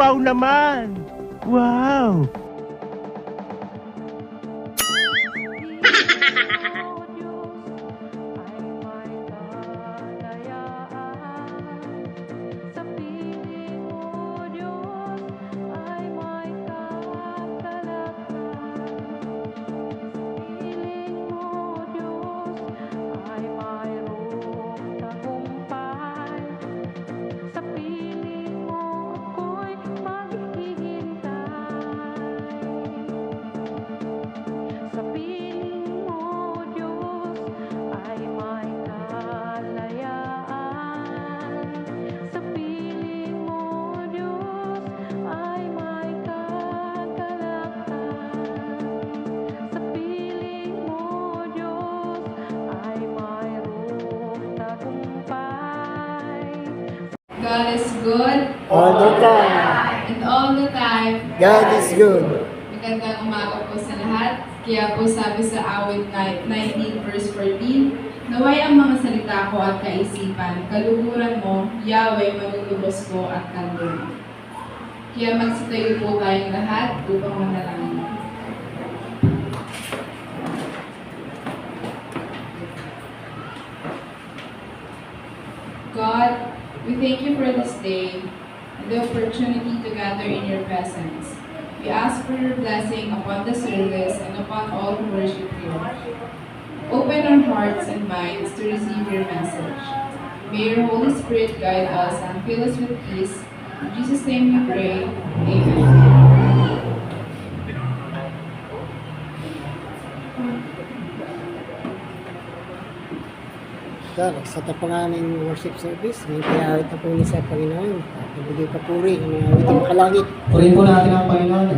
Wow naman! Wow! God is good. All the time. And all the time. God is good. Magandang umaga po sa lahat. Kaya po sabi sa awit 19 verse 14, naway ang mga salita ko at kaisipan, kaluhuran mo, Yahweh, manlulubos ko at kandun. Kaya magsitayo po tayong lahat upang manalangin. God, we thank you for this day and the opportunity to gather in your presence. We ask for your blessing upon the service and upon all who worship you. Open our hearts and minds to receive your message. May your Holy Spirit guide us and fill us with peace. In Jesus' name we pray. Amen. So, sa tapang aming worship service, may pinawit na po niya sa Panginoon. At nabigay papuri ng mga awit ng kalangit. Purihin po natin ang Panginoon.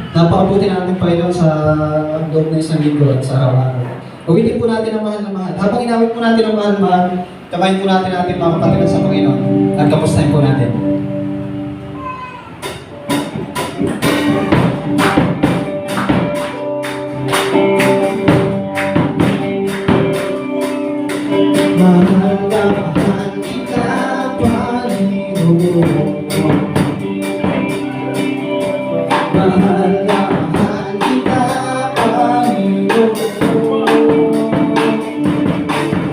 Napakabuti natin Panginoon sa loob na isang linggo at sa araw-araw. Uwitin po natin ang mahal na mahal. Habang inawit po natin ang mahal na mahal, kamayin po natin ating mga kapatiran sa Panginoon. At kapustahin po natin. Mahal na mahal kita, Panginoon. Mahal na mahal kita, Panginoon.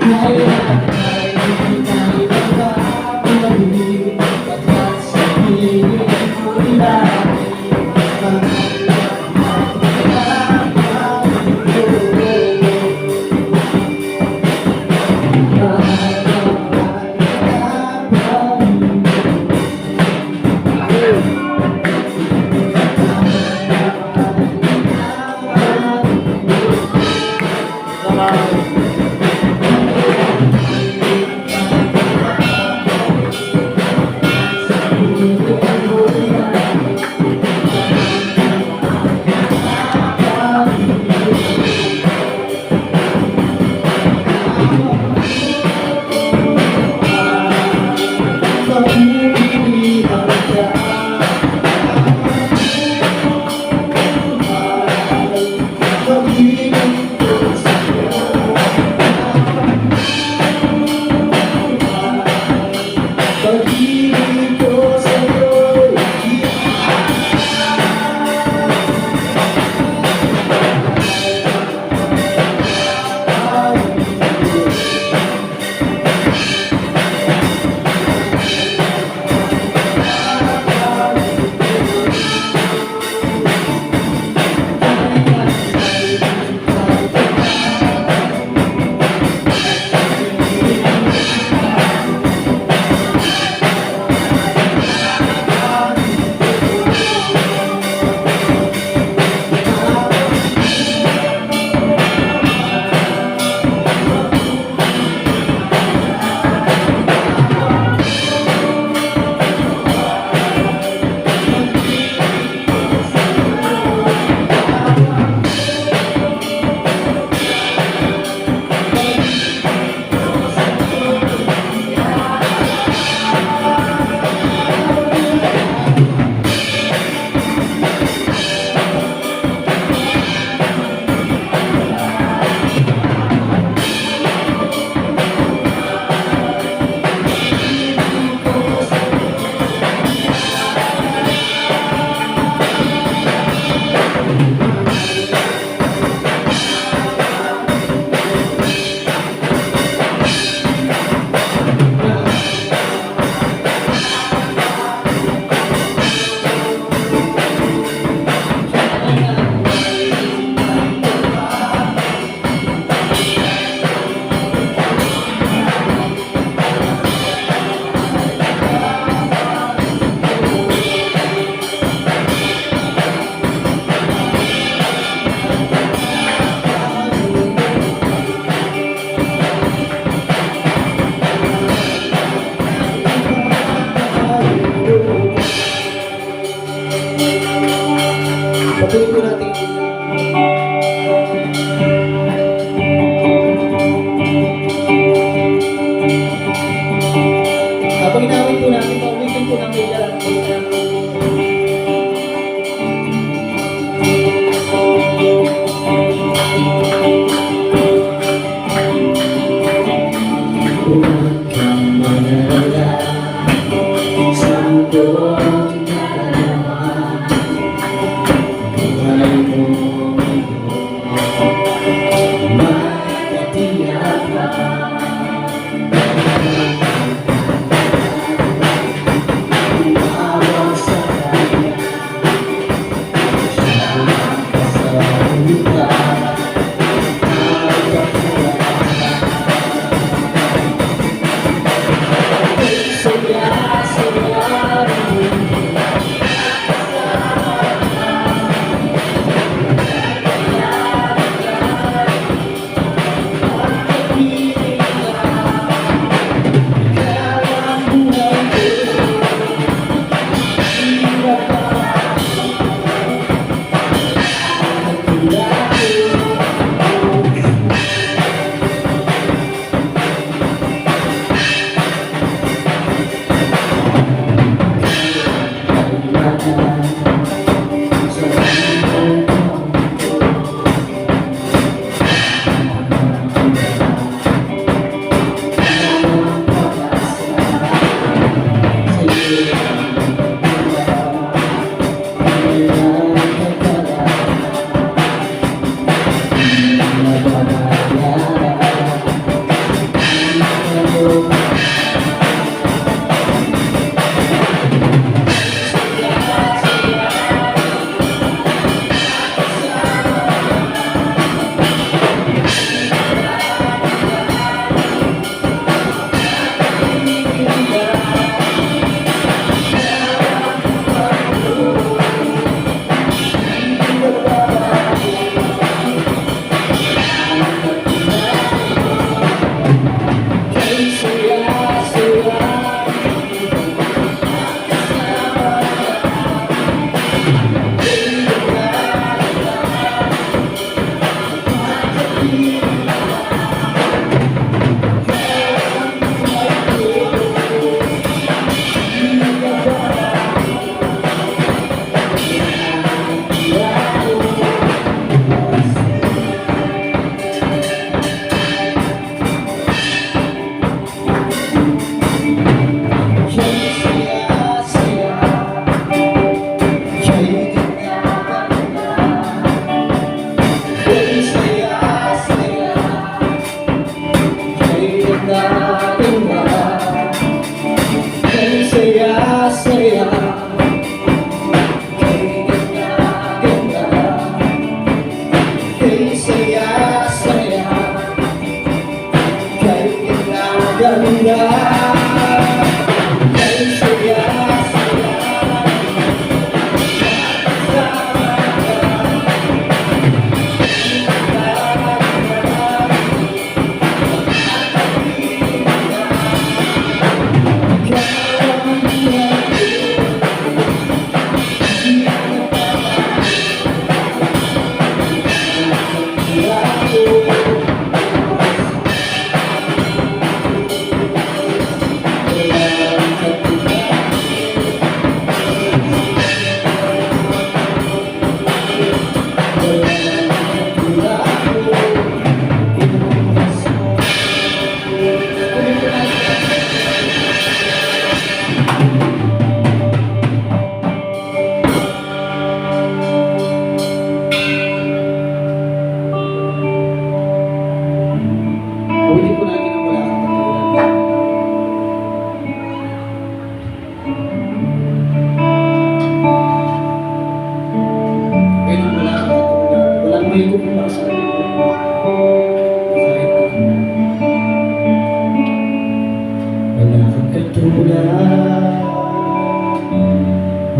Kailan ay tayo magkakabalik at sa piling mo dahil mahal na mahal kita, Panginoon. Patuloy po natin. Habang inawit po natin, pauwitin po natin yan. Huwag kang mag-alala sa buong kinalaman. Buhay mo may katiyakan. Tumawag sa kanya, siya ang kasalita.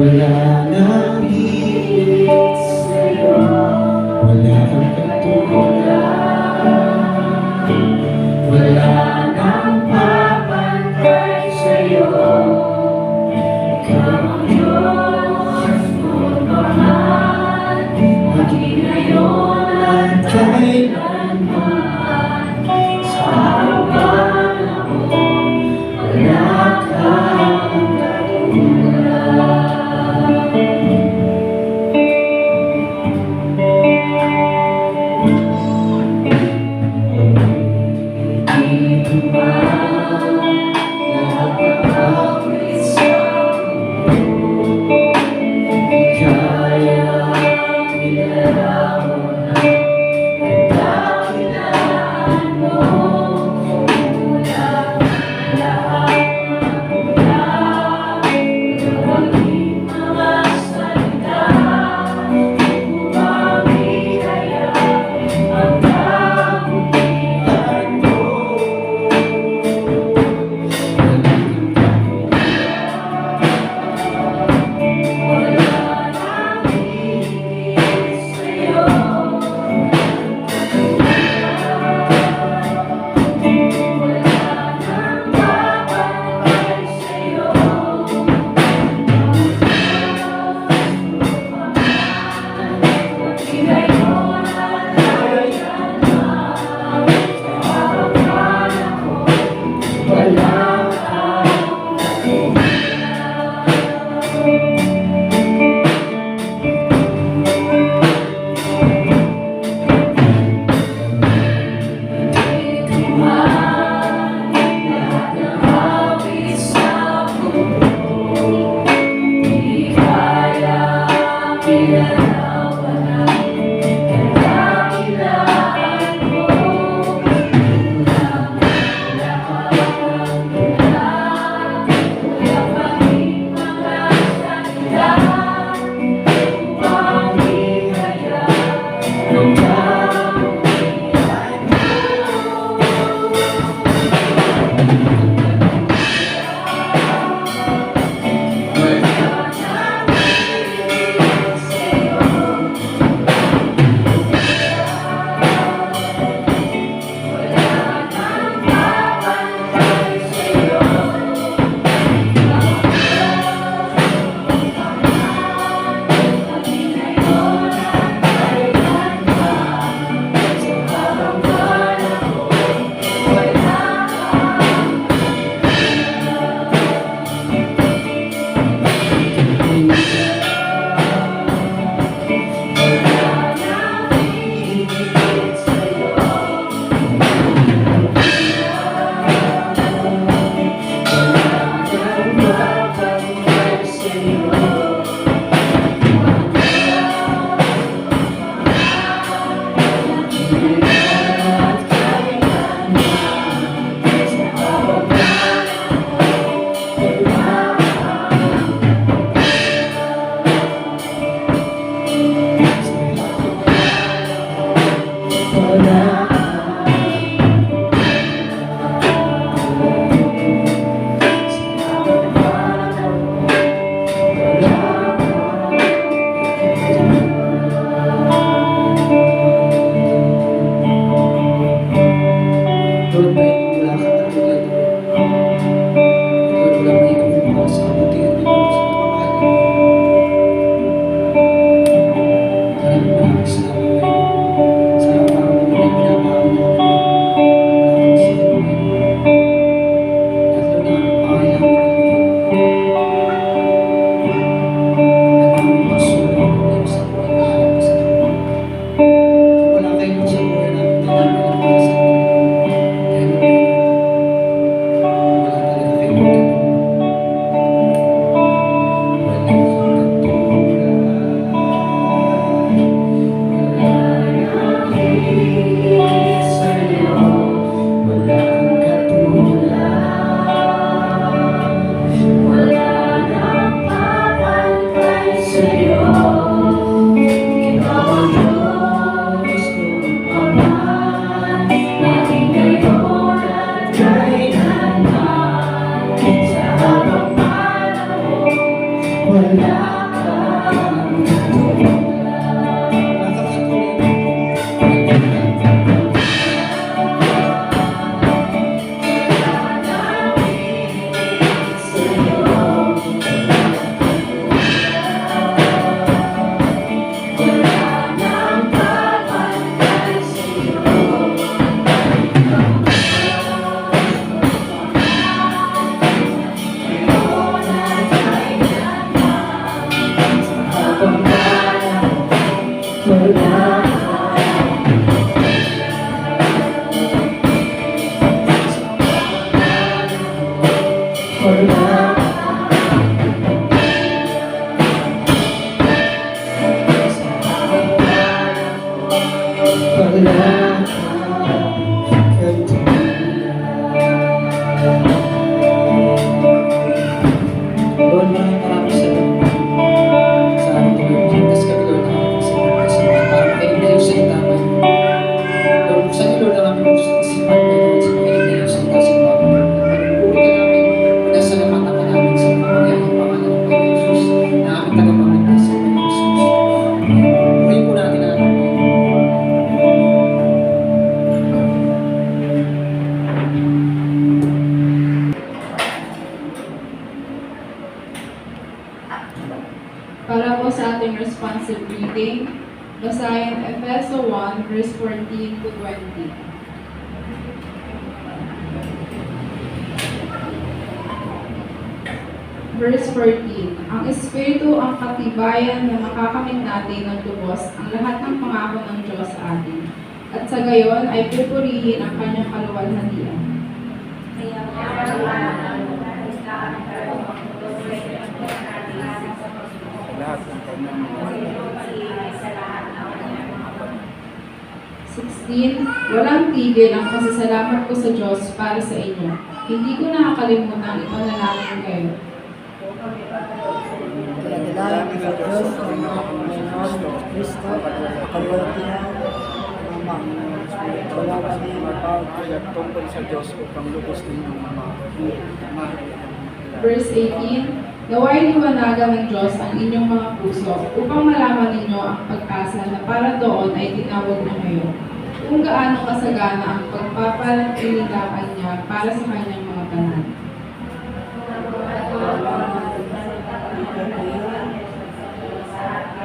Wala nang higit sa'yo, wala kang katulad, wala nang papantay sa'yo. Ikaw ang Diyos, magmahal. Para po sa ating responsive reading, basahin Efeso 1, verse 14 to 20. Verse 14, ang Espiritu ang katibayan na makakamit natin ng lubos ang lahat ng pangako ng Diyos sa atin, at sa gayon ay pupurihin ang kanyang kaluwalhatian. lahat ng kanyang mga 16. Walang tigil ang pasasalamat ko sa Diyos para sa inyo. Hindi ko nakakalimutan ipanalangin kayo. Kaya dalangin sa Diyos, ang mga Panginoon Kristo, kalwalatihan, Ama, wala din mapagkayat tungkol sa Diyos upang lubos ninyong mga Verse 18. Naway liwanagan ng Diyos ang inyong mga puso upang malaman ninyo ang pag-asa na para doon ay tinawag na kayo. Kung gaano kasagana ang pagpapalagpilitaan niya para sa kanyang mga tanan.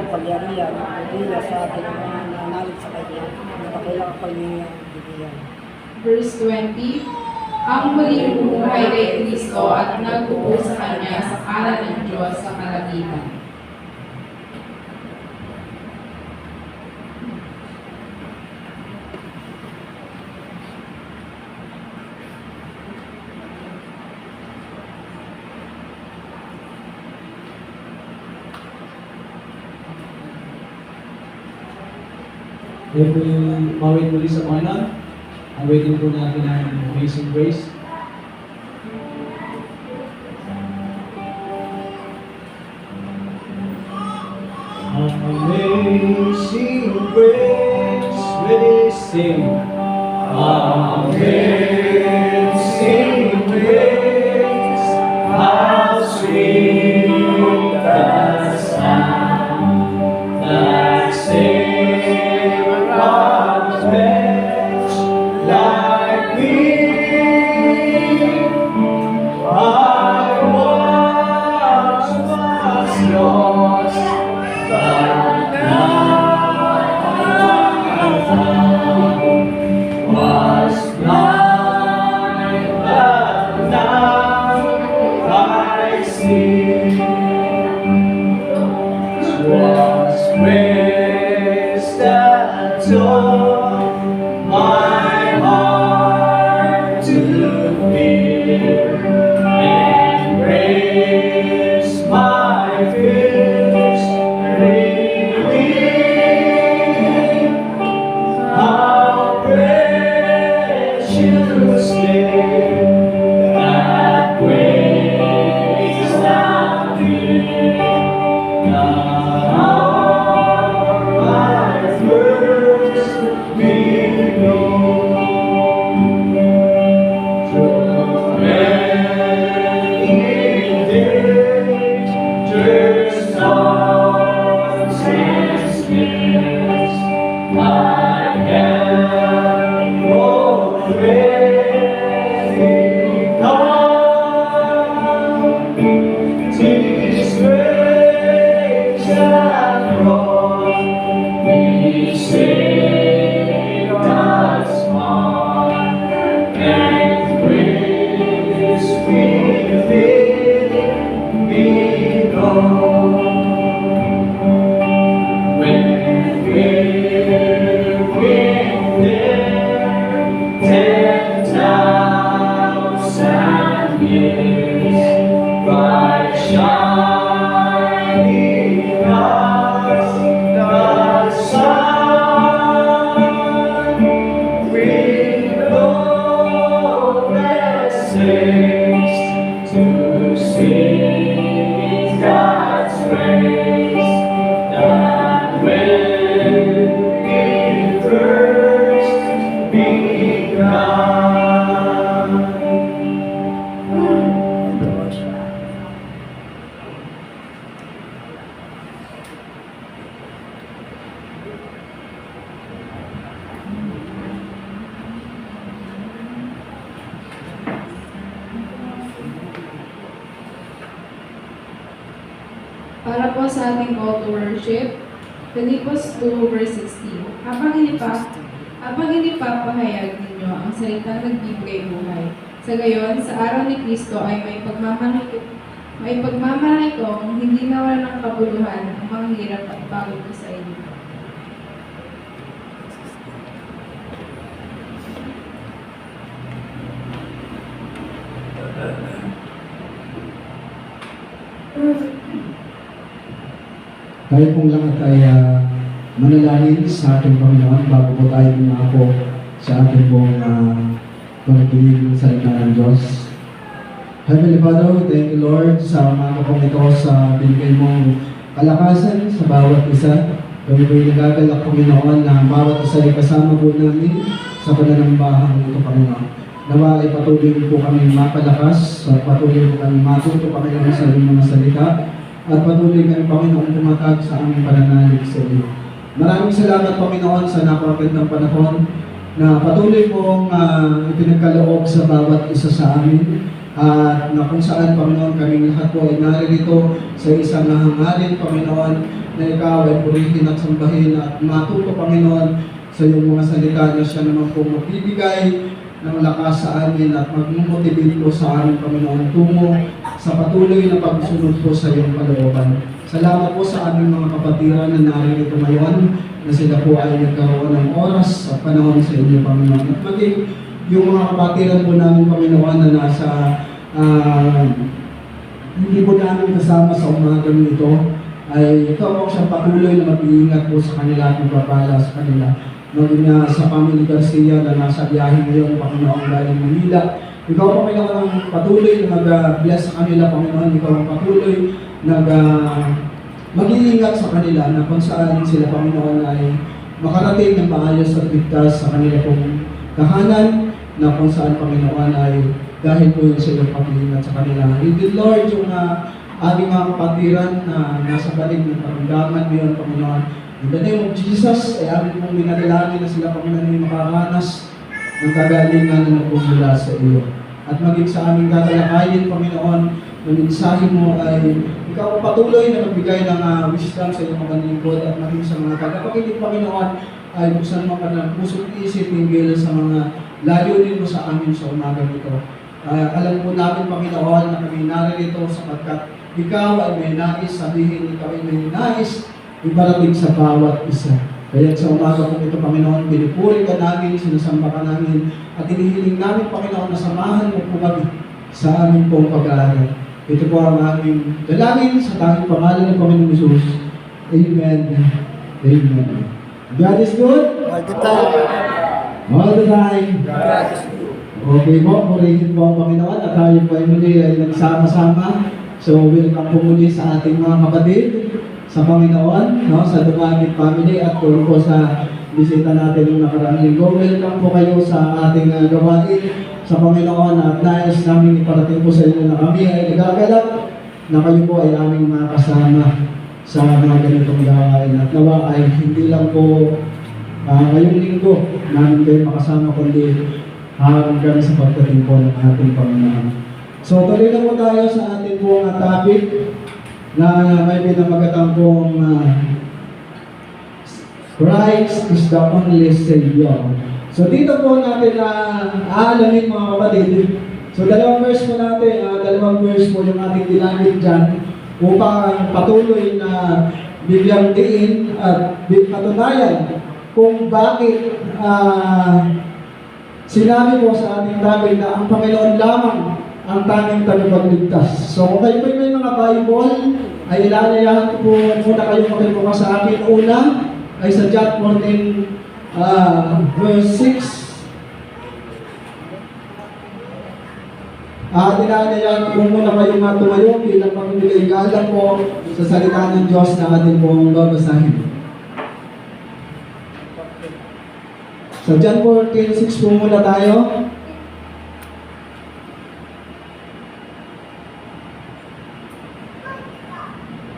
Pagyarihan, pagdila sa ating mga nanalig sa Kanya, nakakailangan pagningan, bigyan. Verse 20. Ang muling bumuhay kay Kristo at nag-upo sa Kanya sa kanan ng Diyos sa kalangitan. Kaya po yung mawin muli sa Panginoon. Ang waiting po natin ang Amazing Grace. Amazing Grace, we sing. Amazing Grace, how sweet the sound that saved a wretch like me. I once was lost, but now I'm found. Was blind, but now I see. Was grace that taught my heart to fear, embrace my fears, relief. How precious day that grace that fear. Now my first belong through many dangers, storms and snares. I am already come. 'Tis grace that brought me safe thus far, and grace within me gone. When we're there 10,000 years, bright shining as the sun, with glorious saints to sing God's praise, that when it first begun. Para po sa ating call to worship, Filipos 2 verse 16. Habang hindi pa pahayag ninyo ang salitang nagbibigay buhay. Sa gayon, sa araw ni Kristo ay may pagmamahal kong hindi nawala ng kabuluhan ang mga hirap at pagod ko sa inyo. Tayo pong lahat ay manalangin sa ating Panginoon bago po tayo dumako sa ating pong pagkikinig ng salita ng Diyos. Heavenly Father, thank you Lord sa umaga pong ito sa binigay mong kalakasan sa bawat isa. Kami po'y nagagalak Panginoon na bawat isa ay kasama po namin sa pananambahan nito Panginoon. Nawa ay patuloy po kami mapalakas at patuloy po kami matuto Panginoon sa inyong mga salita at patuloy kami Panginoon tumatag sa aming pananalig sa iyo. Maraming salamat Panginoon sa napakagandang panahon na patuloy pong ipinagkaloob sa bawat isa sa amin at na kung saan Panginoon kaming lahat po ay naririto sa isang hangarin Panginoon na ikaw ay purihin at sambahin at matuto Panginoon sa iyong mga salita na siya naman po magbibigay ng lakas sa amin at mag-motivate po sa amin Panginoon tungo sa patuloy na pagsunod po sa iyong kalooban. Salamat po sa aming mga kapatiran na naririto ngayon na sila po ay nagkaroon ng oras at panahon sa inyo Panginoon. At maging yung mga kapatiran po namin Panginoon na nasa hindi po namin kasama sa umagang ito ay ikaw po siyang patuloy na mag-iingat po sa kanila at magpapala sa kanila. Maging sa Family Garcia na nasa biyahe ngayon, Panginoon, galing Manila. Ikaw, Panginoon, ang patuloy na mag-bless sa kanila, Panginoon. Ikaw ang patuloy na mag-iingat sa kanila na kung saan sila, Panginoon, ay makarating ng maayos at ligtas sa kanila pong tahanan na kung saan, Panginoon, ay dahil po yung sila pag-iingat sa kanila. Indeed, Lord, yung aming mga kapatiran na nasa balik ng paramdaman ngayon, Panginoon, in the name of Jesus, ay amin pong minalilangin na sila Panginoon ay makaranas ng kagalingan na nagpumula sa iyo. At maging sa aming tatalakayin, Panginoon, na mensahe mo ay ikaw patuloy na magbigay ng wisdom sa iyong mga lingkod at maging sa mga tagapakinig, Panginoon, ay buksan mo ka ng puso't isip hinggil sa mga layunin mo sa amin sa umagang ito. Alam po namin, Panginoon, na kami naririto sapagkat ikaw ay may nais sabihin, ikaw ay may nais ibarating sa bawat isa. Kaya sa umaga po ito, Panginoon, pinupuri ka namin, sinasamba ka namin, at inihiling namin, Panginoon, na samahan mo po kami sa aming pong pag-aaral. Ito po ang aming dalangin sa tanging pangalan ng Panginoon Jesus. Amen. Amen. God is good. All the time. All the time. God is good. Okay po, purihin po ang Panginoon at tayo po ay muli ay nagsama-sama. So, welcome po muli sa ating mga kapatid sa Panginoon, no, sa Dumagit Family at po sa bisita natin ng nakaraang linggo. Welcome po kayo sa ating gawain sa Panginoon at nais namin iparating po sa inyo na kami ay nagagalak na kayo po ay aming makasama sa mga ganitong gawain. At nawa ay hindi lang po ngayong linggo namin kayo makasama kundi hanggang sa pagdating po ng ating Panginoon. So tuloy na po tayo sa ating buong topic na may pinamagatang pong Christ is the only Savior. So dito po natin aalamin mga kapatid. So dalawang verse po natin, dalawang verse po yung ating ginamit dyan upang patuloy na bigyang diin at patunayan kung bakit sinabi po sa ating topic na ang Panginoon lamang ang tanging tagapagligtas. So kung kayo may mga Bible, ay ilalayahan ko po muna kayo makibuka sa akin. Una ay sa John 14 verse 6. Ilalayahan ko muna kayo tumayo bilang pamimigay galang po sa salita ng Diyos na atin pong babasahin. Sa John 14:6 po muna tayo.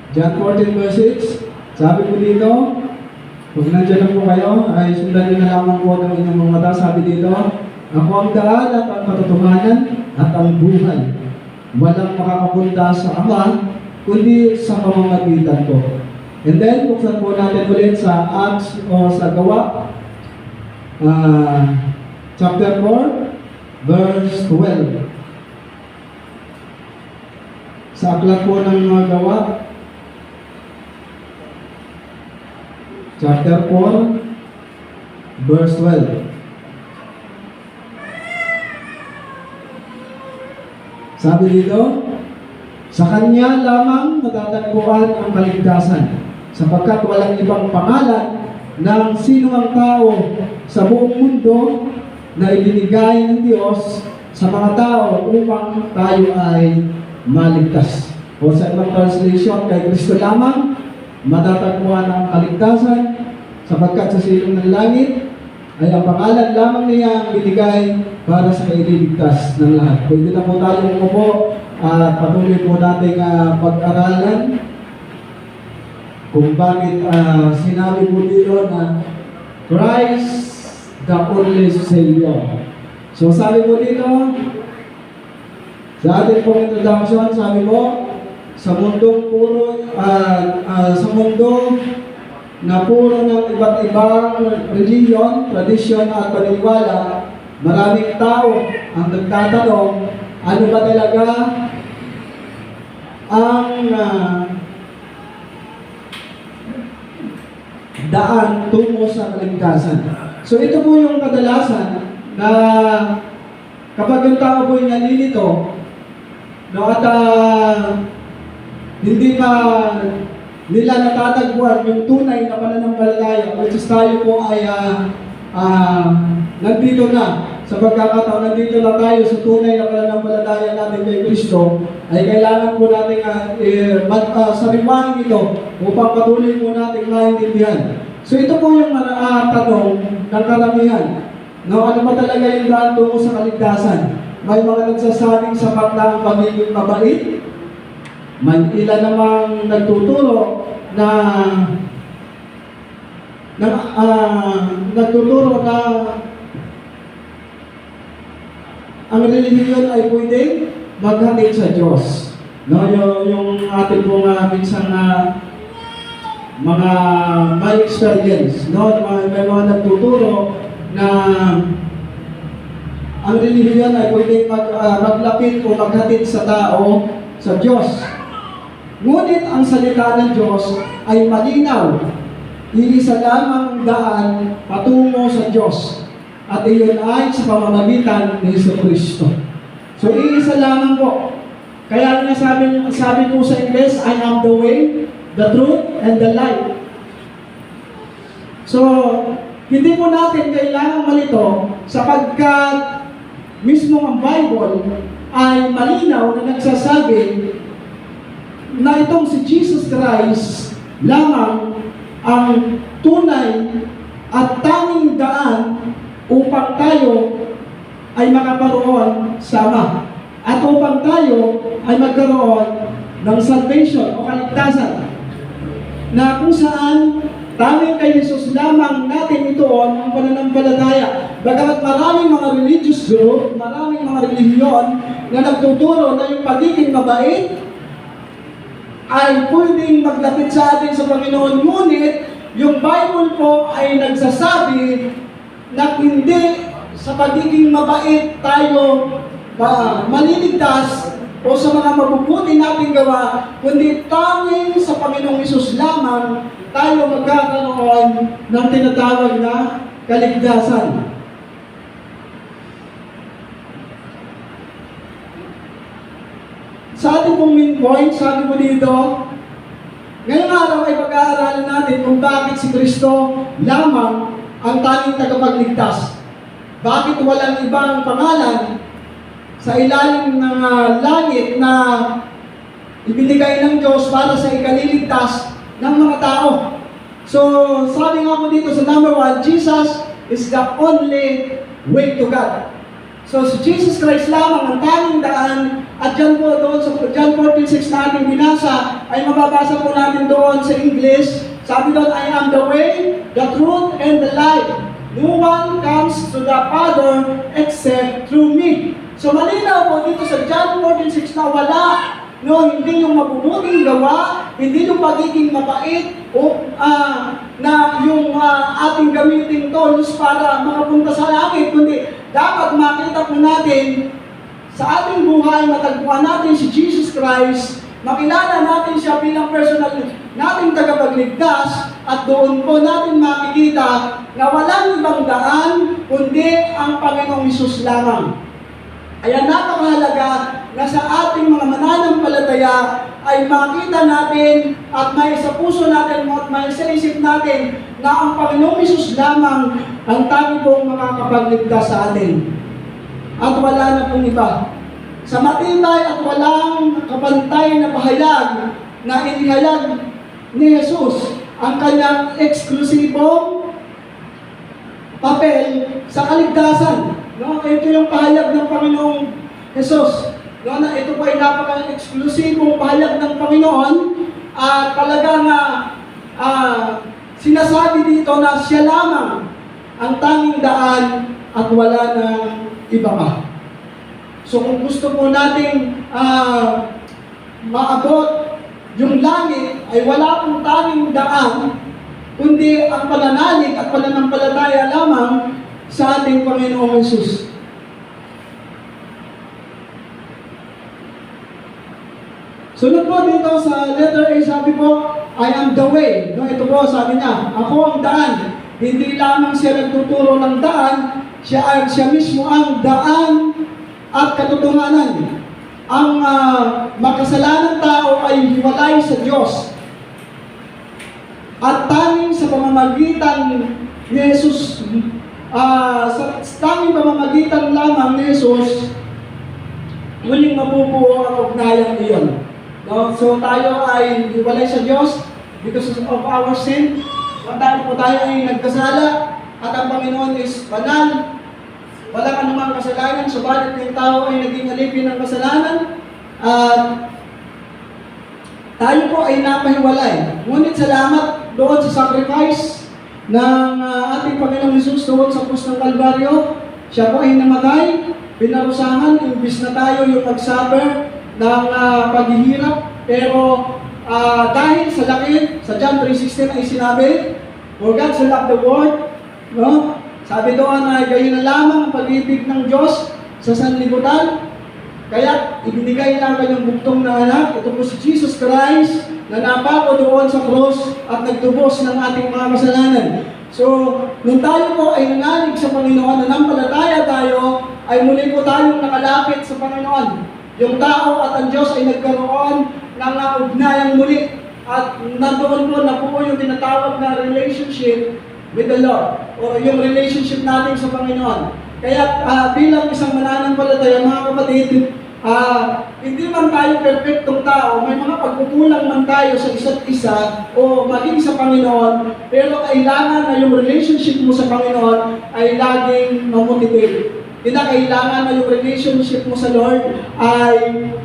John 14 verse 6, sabi po dito, kung nandiyan na po kayo, ay sundan nyo na lamang po ng inyong mga mata. Sabi dito, ako ang daan at ang katotohanan at ang buhay. Walang makakapunta sa Ama, kundi sa pamamagitan ko. And then, buksan po natin ulit sa Acts o sa Gawa, chapter 4, verse 12. Sa aklat po ng mga Gawa, chapter 4, verse 12. Sabi dito, sa Kanya lamang matatagpuan ang kaligtasan. sapagkat walang ibang pangalan ng sino ang tao sa buong mundo na ibinigay ng Diyos sa mga tao upang tayo ay maligtas. O sa ibang translation, kay Kristo lamang matatagpuan ang kaligtasan, sapagkat sa silong ng langit ay ang pangalan lamang niya ang binigay para sa ililigtas ng lahat. Pwede na po tayo umupo at patuloy po nating pag-aralan kung bakit sinabi po dito na Christ the only Savior. So sabi po dito, sa ating pong introduction, sabi mo, sa mundong puro, sa mundo na puro ng iba't ibang religion, tradisyon at paniniwala, maraming tao ang nagtatanong, ano ba talaga ang daan tungo sa kaligtasan. So ito po yung kadalasan na kapag yung tao po yung nalilito, no, at hindi pa nila natatagpuan yung tunay na pananampalataya, which is tayo po ay nandito na sa pagkakataon, nandito na tayo sa tunay na pananampalataya natin kay Kristo, ay kailangan po natin sariwain ito upang patuloy po natin maintindihan. So ito po yung tanong ng karamihan. No, ano ba talaga yung daan tungo sa kaligtasan? May mga nagsasabing sapat na ang pagiging mabait. May ilan namang nagtuturo na ang relihiyon ay pwedeng maghatid sa Diyos. No, yung ating pong minsan mga may experience, no, may mga nagtuturo na ang relihiyon ay pwedeng maglapit o maghatid sa tao sa Diyos. Ngunit ang salita ng Diyos ay malinaw. Iisa lamang daan patungo sa Diyos. At iyon ay sa pamamagitan ni Jesucristo. So, iisa lamang po. Kaya nga sabi po sa Ingles, I am the way, the truth, and the life. So, hindi po natin kailangan malito sapagkat mismo ang Bible ay malinaw na nagsasabi na itong si Jesus Christ lamang ang tunay at tanging daan upang tayo ay makaparoon sa Ama at upang tayo ay magkaroon ng salvation o kaligtasan na kung saan tanging kay Jesus lamang natin itoon ang pananampalataya. Bagamat maraming mga religious group, maraming mga relihiyon na nagtuturo na yung pagiging mabait ay pwedeng maglapit sa atin sa Panginoon. Ngunit, yung Bible po ay nagsasabi na hindi sa pagiging mabait tayo maliligtas o sa mga mabubuti nating gawa, kundi tanging sa Panginoong Hesus lamang tayo magkakaroon ng tinatawag na kaligtasan. Sa ating pong main point, sabi mo dito, ngayong araw ay pag-aaralan natin kung bakit si Kristo lamang ang tanging tagapagligtas. Bakit walang ibang pangalan sa ilalim ng langit na ibinigay ng Diyos para sa ikaliligtas ng mga tao. So, sabi nga po dito sa number 1, Jesus is the only way to God. So, si Jesus Christ lamang ang tanging daan. At dyan po doon sa John 14:6 na ating binasa, ay mababasa po natin doon sa English. Sabi doon, I am the way, the truth, and the life. No one comes to the Father except through me. So malinaw po dito sa John 14:6 na wala, no, hindi yung mabubuting gawa, hindi yung pagiging mabait, o na yung ating gamitin tools para makapunta sa langit, kundi dapat makita po natin sa ating buhay, matagpuan natin si Jesus Christ, makilala natin siya bilang personal nating tagapagligtas, at doon po natin makikita na walang ibang daan kundi ang Panginoong Hesus lamang. Kaya napakahalaga na sa ating mga mananampalataya ay makita natin at may sa puso natin at may sa isip natin na ang Panginoong Hesus lamang ang tanging pong makakapagligtas sa atin. At wala na pong iba. Sa matibay at walang kapantay na pahayag na inihayag ni Jesus ang kanyang eksklusibong papel sa kaligtasan. No? Ito yung pahayag ng Panginoong Jesus. No? Na ito po ay napaka-eksklusibong pahayag ng Panginoon at talagang sinasabi dito na siya lamang ang tanging daan at wala nang iba pa. So kung gusto po nating maabot yung langit, ay wala pong tanging daan, kundi ang pananalig at pananampalataya lamang sa ating Panginoong Hesus. Sunod po dito sa letter A, sabi po, I am the way. No, ito po, sabi niya, ako ang daan. Hindi lamang siya nagtuturo ng daan, siya mismo ang daan at katotohanan. Ang makasalanang tao ay hiwalay sa Diyos. At tanging sa pamamagitan ni Jesus, sa tanging pamamagitan lamang ni Jesus, muling mabubuo ang ugnayan iyon. No? So tayo ay hiwalay sa Diyos because of our sin. Tayo ay nagkasala at ang Panginoon is banal. Walang anumang kasalanan, subalit yung tao ay naging alipin ng kasalanan at tayo po ay napahiwalay. Ngunit salamat doon sa sacrifice ng ating Panginoong Hesus doon sa krus ng Kalbaryo. Siya po ay namatay, pinarusahan, imbis na tayo yung mag-suffer ng paghihirap. Pero dahil sa laki, sa John 3:16 ay sinabi, for God so loved the world, no? Sabi doon na gayon na lamang ang pag-ibig ng Diyos sa sanlibutan. Kaya ibinigay lang kanyang bugtong na anak, ito po si Jesus Christ, na napako doon sa krus at nagtubos ng ating mga kasalanan. So, nung tayo po ay nanalig sa Panginoon, nanampalataya tayo, ay muli po tayong nakalapit sa Panginoon. Yung tao at ang Diyos ay nagkaroon ng ugnayang muli. At nandoon po na po yung tinatawag na relationship with the Lord, o yung relationship natin sa Panginoon. Kaya bilang isang mananampalataya, mga kapatid, hindi man tayo perfectong tao, may mga pagkukulang man tayo sa isa't isa o maging sa Panginoon, pero kailangan na yung relationship mo sa Panginoon ay laging mamotivate. Kinakailangan na yung relationship mo sa Lord ay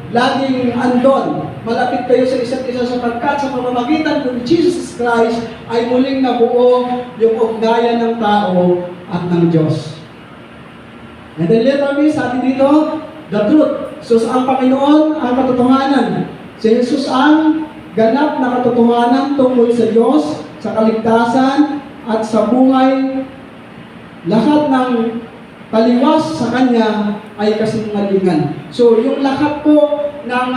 laging andon. Malapit kayo sa isa't isa sapagkat sa pamamagitan ng Jesus Christ ay muling nabuo yung ugnayan ng tao at ng Diyos. And then later on, sabi dito, the truth. So ang Panginoon ang katotohanan. Si Jesus ang ganap na katotohanan tungkol sa Diyos, sa kaligtasan at sa buhay. Lahat ng taliwas sa Kanya ay kasinungalingan. So, yung lahat po ng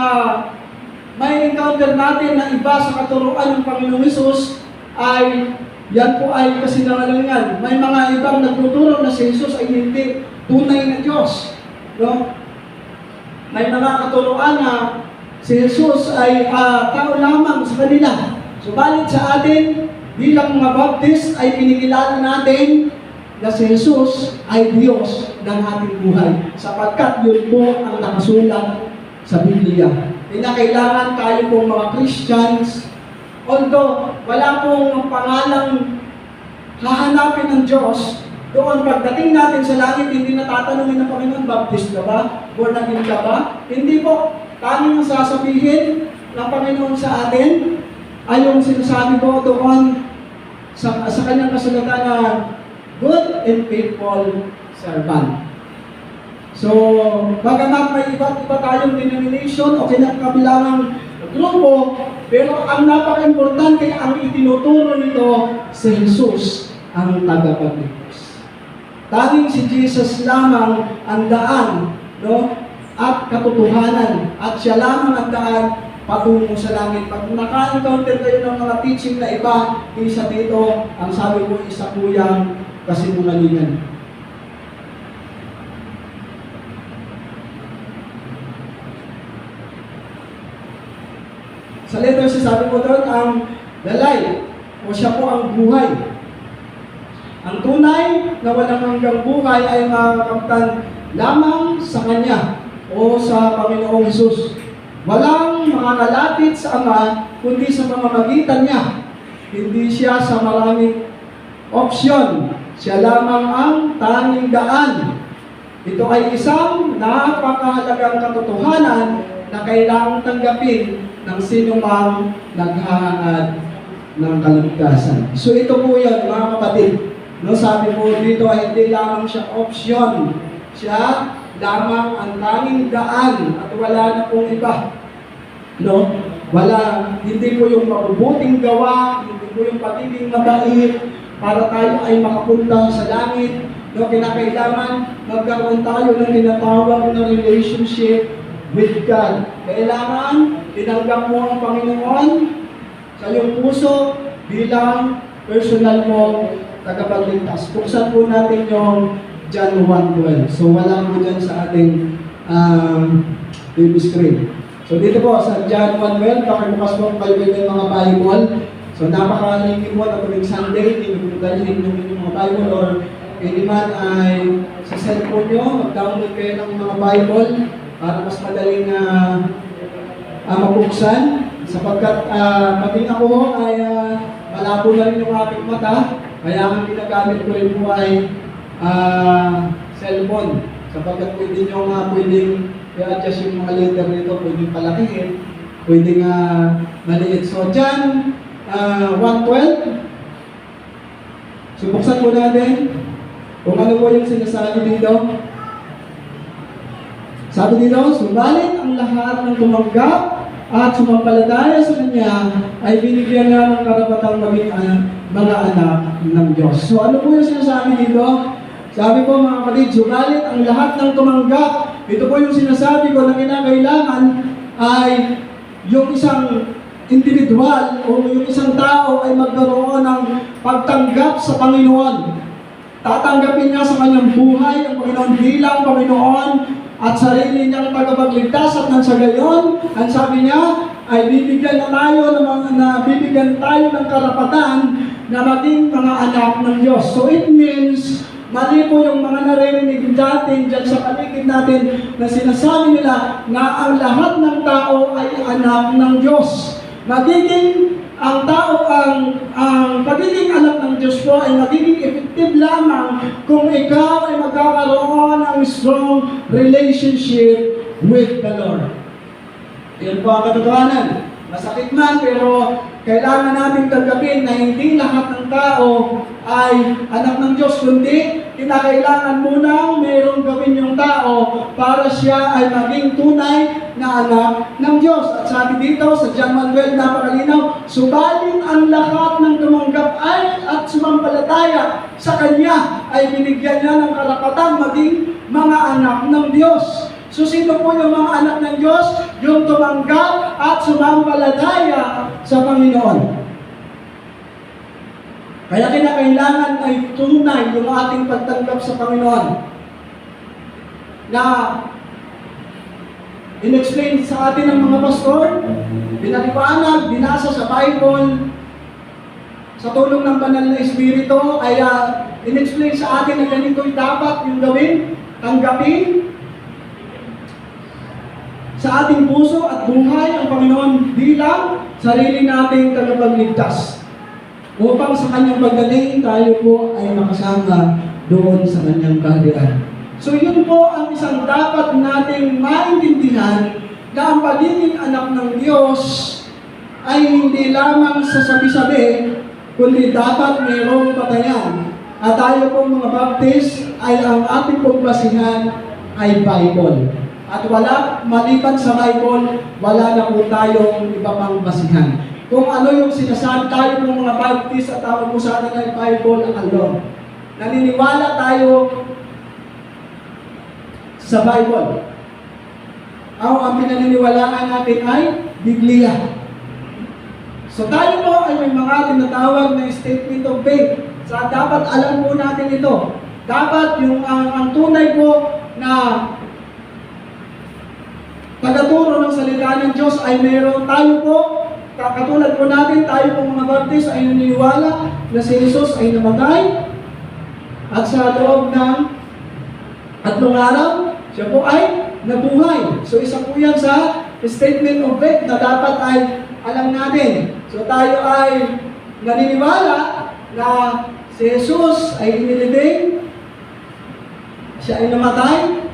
may encounter natin na iba sa katuruan ng Panginoong Hesus ay yan po ay kasinungalingan. May mga ibang nagtuturo na si Jesus ay hindi tunay na Diyos. No? May mga katuruan na si Jesus ay tao lamang sa kanila. Subalit sa atin, bilang mga Baptist ay pinikilala natin na si Jesus ay Diyos ng ating buhay. Sapagkat yun po ang nakasulat sa Biblia. Kailangan tayo pong mga Christians, although wala pong pangalang hahanapin ng Diyos, doon pagdating natin sa langit, hindi natatanungin ng Panginoon, Baptist ka ba? Born again ka ba? Hindi po. Tanging ang sasabihin ng Panginoon sa atin ay yung sinasabi ko doon sa kanyang kasulatan na good and faithful servant. So, bagamat may iba't iba tayong denomination o kabilangang grupo, pero ang napaka-importante ang itinuturo nito si Jesus ang tagapagligtas. Tanging si Jesus lamang ang daan, no? At katotohanan, at siya lamang ang daan patungo sa langit. Pag naka-encounter kayo ng mga teaching na iba, isa dito, ang sabi ko, isa po yung kasinungalingan. Sa letter C, sabi po doon, ang the life, o siya po ang buhay. Ang tunay na walang hanggang buhay ay makakamtan lamang sa Kanya o sa Panginoong Hesus. Walang makakalapit sa Ama kundi sa pamamagitan niya. Hindi siya sa maraming opsyon. Siya lamang ang tanging daan. Ito ay isang napakahalagang katotohanan na kailangang tanggapin ng sinumang naghahangad ng kaligtasan. So ito po yun, mga kapatid. No, sabi po dito ay hindi lamang siya opsyon. Siya lamang ang tanging daan at wala na pong iba. No? Wala, hindi po yung mabubuting gawa, hindi po yung pagiging mabait para tayo ay makapunta sa langit. No, kinakailangan magkaroon tayo ng tinatawag na relationship with God. Kailangan tinanggap mo ang Panginoon sa iyong puso bilang personal mo tagapagligtas. Buksan po natin yung John 1:12. So wala po dyan sa ating baby screen. So dito po sa John 1:12, pakibukas po kayo yung mga Bible. So napaka-linky po na tuwing Sunday, hindi po dalhin yung mga Bible or hindi man ay sa cellphone nyo, mag-download kayo ng mga Bible para mas madaling mabuksan. Sapagkat maging ako ay malabo na rin yung aking mata, kaya ang ginagamit ko rin po ay cellphone. Sapagkat pwede nyo pwedeng i-adjust yung mga letter nito, pwedeng palakihin, pwedeng maliit. So dyan, 1:12, subuksan po natin kung ano po yung sinasabi dito. Sabi dito, subalit ang lahat ng tumanggap at sumampalataya sa Kanya ay binigyan nga ng karapatang maging mga anak ng Diyos. So ano po yung sinasabi dito? Sabi ko mga kapatid, subalit ang lahat ng tumanggap, ito po yung sinasabi ko na kinakailangan ay yung isang individual o yung isang tao ay magkaroon ng pagtanggap sa Panginoon. Tatanggapin niya sa kanyang buhay ang Panginoon bilang Panginoon at sarili niyang tagapagligtas at nang sa gayon, ang sabi niya ay bibigyan tayo ng karapatan na maging mga anak ng Diyos. So it means, mali po yung mga naririnig natin dyan sa paligid natin na sinasabi nila na ang lahat ng tao ay anak ng Diyos. Ang pagiging anak ng Diyos po ay magiging effective lamang kung ikaw ay magkakaroon ng strong relationship with the Lord. Yan po ang katotohanan. Masakit man, pero kailangan natin tanggapin na hindi lahat ng tao ay anak ng Diyos, kundi kinakailangan munang mayroong gawin yung tao para siya ay maging tunay na anak ng Diyos. At sabi dito sa John 1:12, napakalinaw, subalit ang lahat ng tumanggap ay at sumampalataya sa Kanya ay binigyan niya ng karapatang maging mga anak ng Diyos. So sino po yung mga anak ng Diyos? Yung tumanggap at sumampalataya sa Panginoon. Kaya kinakailangan ay tunay yung ating pagtanggap sa Panginoon. Na in-explain sa atin ng mga pastor, pinaliwanag, binasa sa Bible, sa tulong ng Banal na Espiritu, ay in-explain sa atin na ganito'y dapat yung gawin, tanggapin, sa ating puso at buhay ang Panginoon bilang sarili nating tagapagligtas. Upang sa Kanyang pagdating, tayo po ay makasama doon sa Kanyang kaharian. So yun po ang isang dapat nating maintindihan na ang pagiging anak ng Diyos ay hindi lamang sa sabi-sabi, kundi dapat mayroong patayan. At tayo pong mga Baptist ay ang ating pong basihan ay Bible. At wala, maliban sa Bible, wala na po tayong iba pang basihan. Kung ano yung sinasabi tayo ng mga Baptist at tawag po sa atin ay Bible alone. Naniniwala tayo sa Bible. Ang pinaniniwalaan natin ay Biblia. So tayo po ay may mga tinatawag na statement of faith. So dapat alam po natin ito. Dapat yung ang tunay po na tagaturo ng salita ng Diyos ay meron tayo po katulad po natin, tayo pong mga baptist ay naniniwala na si Jesus ay namatay at sa loob ng 3 araw, siya po ay nabuhay. So isa po yan sa statement of faith na dapat ay alam natin. So tayo ay naniniwala na si Jesus ay inilibing, siya ay namatay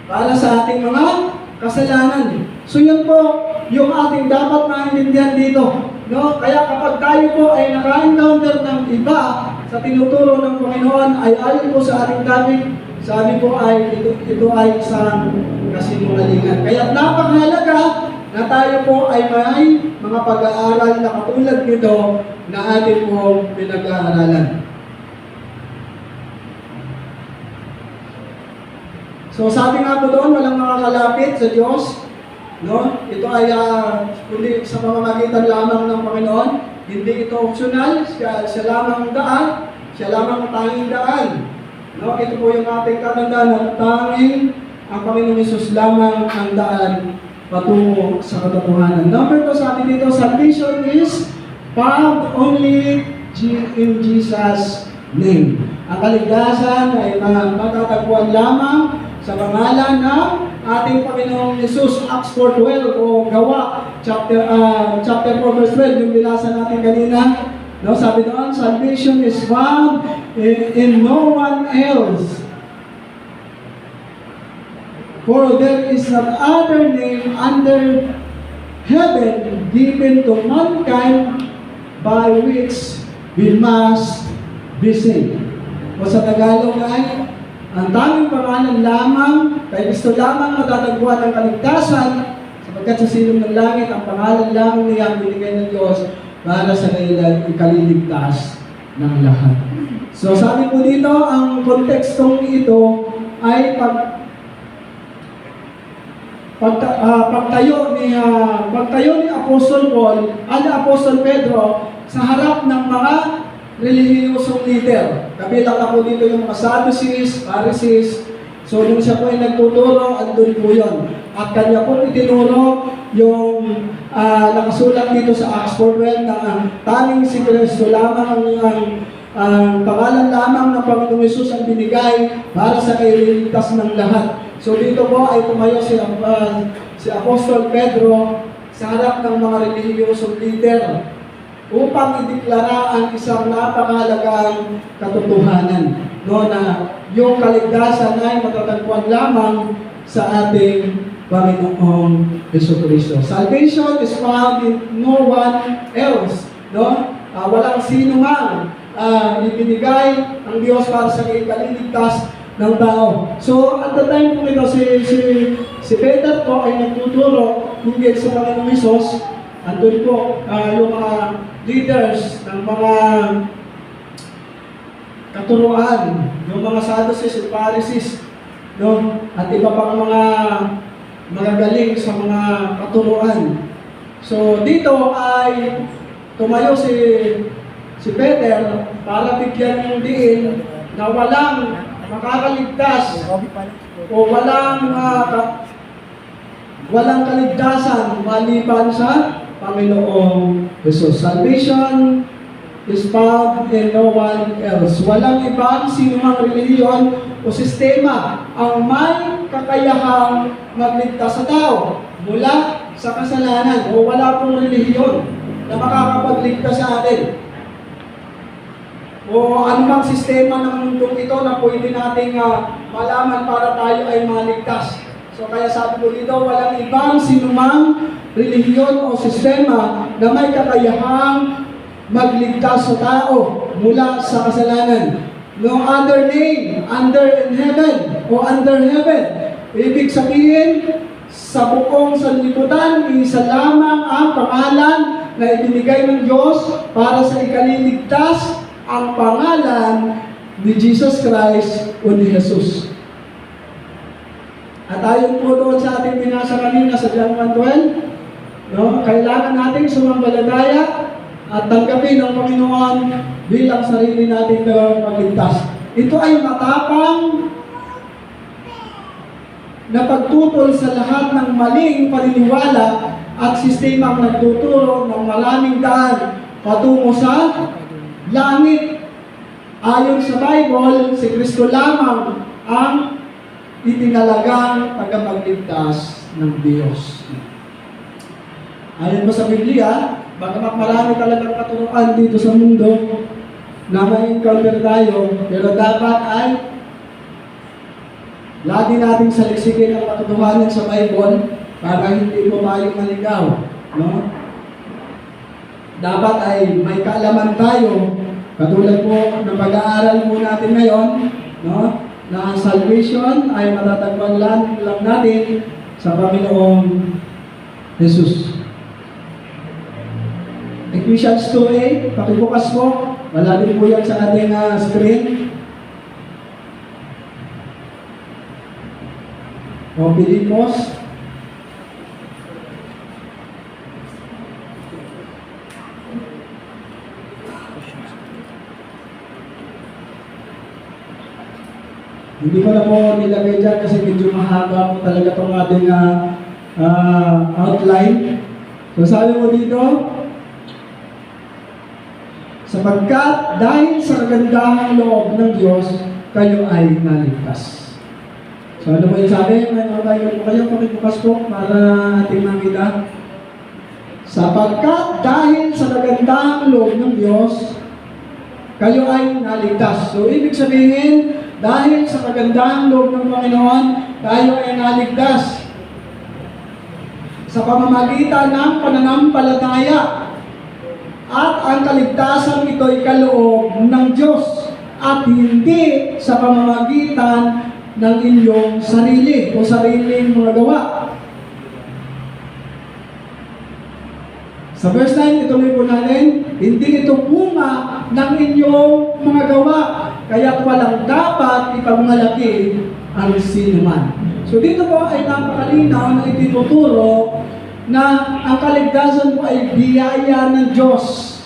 para sa ating mga kasalanan. So yun po yung ating dapat maintindihan dito. No? Kaya kapag tayo po ay naka-encounter ng iba sa tinuturo ng Panginoon ay ayon po sa ating topic, sabi po ay ito ay isang kasinungalingan. Kaya napakahalaga na tayo po ay may mga pag-aaral na katulad nito na ating po pinag-aaralan. So sabi nga po doon, walang makakalapit sa Diyos. No? Ito ay kundi sa pamamagitan lamang ng Panginoon. Hindi ito optional. Siya lamang ang daan. Siya lamang ang tanging daan. No? Ito po yung ating katandaan na tanging ang Panginoon Hesus lamang ang daan patungo sa katotohanan. Number 2, sabi dito, salvation is found only in Jesus' name. Ang kaligtasan ay matatagpuan lamang sa pangalan ng ating Panginoong Hesus. Acts 4:12 o Gawa chapter 4 verse 12 yung binasa natin kanina. No, sabi doon, salvation is found in no one else. For there is no other name under heaven given to mankind by which we must be saved. O sa Tagalog ay, ang tanging pangalan lamang, kay Kristo lamang matatagpuan ang kaligtasan, sapagkat sa silong ng langit, ang pangalan lamang niya ang binigay ng Diyos para sa ikaliligtas ng lahat. So sabi po dito, ang kontekstong ito ay pagtayo ni Apostol Paul at Apostol Pedro sa harap ng mga relihiyosong leader. Kabilang na po dito yung mga Sadducees, Pharisees. So nung siya po ay nagtuturo, andun po yun. At kanya po itinuro yung nakasulat dito sa Acts 4:12 na ang tanging si Kristo lamang ang pangalan lamang ng Panginoong Hesus ang binigay para sa kaililigtas ng lahat. So dito po ay tumayo si Apostol Pedro sa harap ng mga relihiyosong leader upang ideklara ang isang napakahalagang katotohanan, no, na yung kaligtasan ay matatagpuan lamang sa ating Panginoong Jesucristo. Salvation is found in no one else, no? Walang sino man ibinigay ang Diyos para sa ikaliligtas ng tao. So at the time po ito, si Peter po ay nagtuturo hindi sa Panginoong Hesus. Andun po yung mga leaders ng mga katuruan, yung mga Sadducees at Pharisees, no? At iba pang mga magagaling sa mga katuruan. So dito ay tumayo si Peter para bigyan ng diin na walang makakaligtas o walang kaligtasan maliban sa Panginoong Hesus. Salvation is found in no one else. Walang ibang sinumang relihiyon o sistema ang may kakayahang magligtas sa tao mula sa kasalanan, o wala pong relihiyon na makakapagligtas sa atin. O anumang sistema ng mundong ito na pwede nating malaman para tayo ay maligtas. So kaya sabi ko dito, walang ibang sinumang relihiyon o sistema na may kakayahang magligtas sa tao mula sa kasalanan. No other name under in heaven o under heaven. Ibig sabihin, sa buong sanlibutan, isa lamang ang pangalan na ibinigay ng Diyos para sa ikaliligtas, ang pangalan ni Jesus Christ o ni Jesus. At ayon po doon sa ating binasa kanina sa John 1:12, no, kailangan nating sumampalataya at tanggapin ang Panginoon bilang sarili nating tagapagligtas. Ito ay matapang na pagtutol sa lahat ng maling paniniwala at sistemang nagtuturo ng maraming daan patungo sa langit. Ayon sa Bible, si Kristo lamang ang itinalagang tagapagligtas ng Diyos. Ayon po sa Biblia, bagamat marami talagang katuruan dito sa mundo na ma-encounter tayo, pero dapat ay lagi nating salisigin ang katotohanan sa Bible para hindi po tayo maligaw. No? Dapat ay may kaalaman tayo, katulad po ng pag-aaral po natin ngayon, no? Na ang salvation ay matatagpuan lang natin sa Panginoong Jesus. Ephesians 2:8, pakibukas po. Wala din po yan sa ating screen. O Pilipos. Hindi ko na po nilagay dyan kasi medyo mahaba po talaga itong ating outline. So sabi mo dito, sapagkat dahil sa kagandahang loob ng Diyos, kayo ay naligtas. So ano po yung sabi? May outline po kayo, pakibukas po para ating makita. Sapagkat dahil sa kagandahang loob ng Diyos, kayo ay naligtas. So ibig sabihin, dahil sa kagandahang loob ng Panginoon, tayo ay naligtas sa pamamagitan ng pananampalataya. At ang kaligtasan ito ay kaloob ng Diyos at hindi sa pamamagitan ng inyong sarili o sariling mga gawa. Sa verse 9, ituloy po natin, hindi ito bunga ng inyong mga gawa, kaya walang dapat ipagmalaki ang sinuman. So dito po ay napakalinaw na itinuturo na ang kaligtasan po ay biyaya ng Diyos.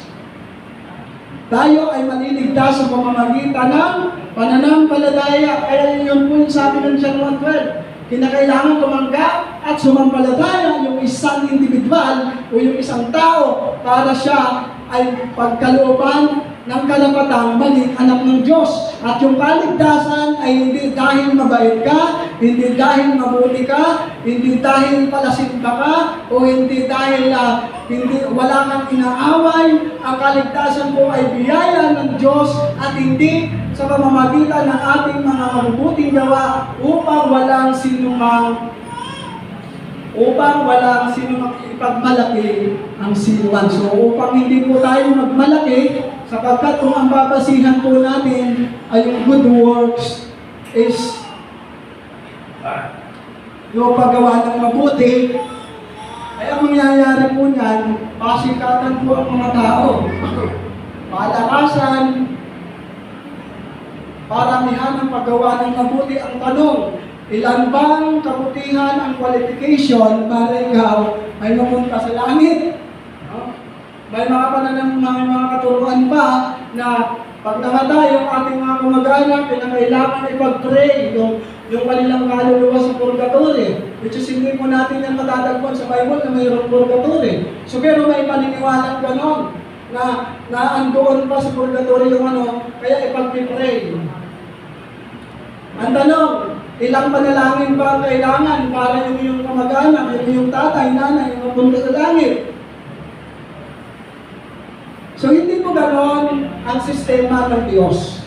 Tayo ay maliligtas sa pamamagitan ng pananampalataya. Kaya yun po yung sabi ng John 1:12. Kinakailangan tumanggap at sumampalataya yung isang individual o yung isang tao para siya ay pagkalooban ng karapatang maging anak ng Diyos. At yung kaligtasan ay hindi dahil mabait ka, hindi dahil mabuti ka, hindi dahil palasinta ka, o hindi dahil wala kang inaaway. Ang kaligtasan po ay biyaya ng Diyos at hindi sa pamamagitan ng ating mga mabubuting gawa upang walang sinumang ipagmalaki ang sinuman. So upang hindi po tayo magmalaki, sapagkat kung ang babasihan po natin ay yung good works is yung paggawa ng mabuti, ay ang mangyayari po niyan, pasikatan po ang mga tao. Palakasan, paramihan ng paggawa ng mabuti. Ang tanong, ilan bang kabutihan ang qualification para ikaw ay mapunta sa langit? No? May mga katuruan pa na pag namatay yung ating mga kamag-anak, kailangan ipag-pray yung kanilang kaluluwa sa purgatory. Which is hindi po natin yan matatagpuan sa Bible na mayroong purgatory. So pero may paniniwalang ganon na andoon pa sa purgatory yung kaya ipag-pray. Ang tanong, ilang panalangin ba ang kailangan para yung iyong kamag-anak, yung iyong tatay, nanay, yung mapunta sa langit? So hindi po ganon ang sistema ng Diyos.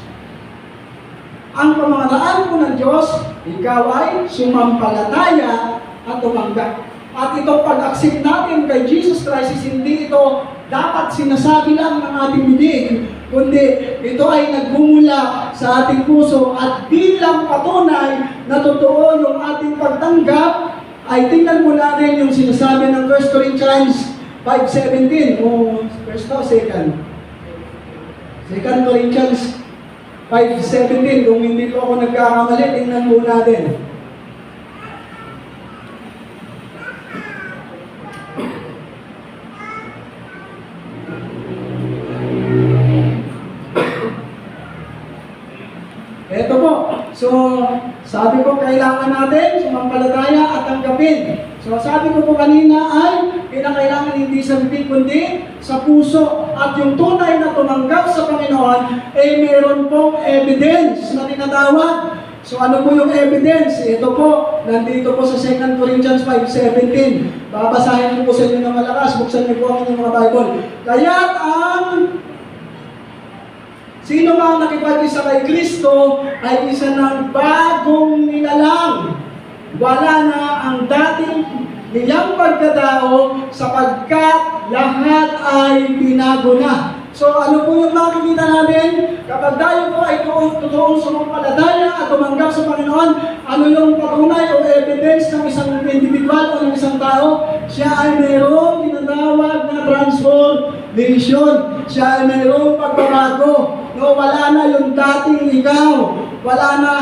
Ang pamamaraan po ng Diyos, ikaw ay sumampalataya at tumanggap. At itong pag-accept natin kay Jesus Christ is hindi ito dapat sinasabi lang ng ating bibig, kundi ito ay nagmumula sa ating puso at bilang patunay na totoo yung ating pagtanggap, ay tingnan mo natin yung sinasabi ng 1 Corinthians 5:17 o first o second? 2 Corinthians 5:17, kung hindi po ako nagkakamali, tingnan po natin. Ito po. So, sabi ko, kailangan natin sumampalataya at tanggapin. So, sabi ko po kanina ay, kinakailangan hindi sa bibig kundi sa puso. At yung tunay na tumanggap sa Panginoon, meron pong evidence na tinatawag. So ano po yung evidence? Ito po, nandito po sa 2 Corinthians 5:17. Babasahin ko po sa inyo ng malakas. Buksan niyo po ang inyong mga Bible. Kaya't ang sino mang nakipag-isa kay Kristo ay isa ng bagong nilalang. Wala na ang dating niyang pagkatao sapagkat lahat ay binago na. So ano po yung makikita natin? Kapag tayo po ay totoong sumampalataya at tumanggap sa Panginoon, ano yung patunay o evidence ng isang individual o ng isang tao? Siya ay mayroong tinatawag na transformation. Siya ay mayroong pagbabago. No, wala na yung dating ikaw. Wala na,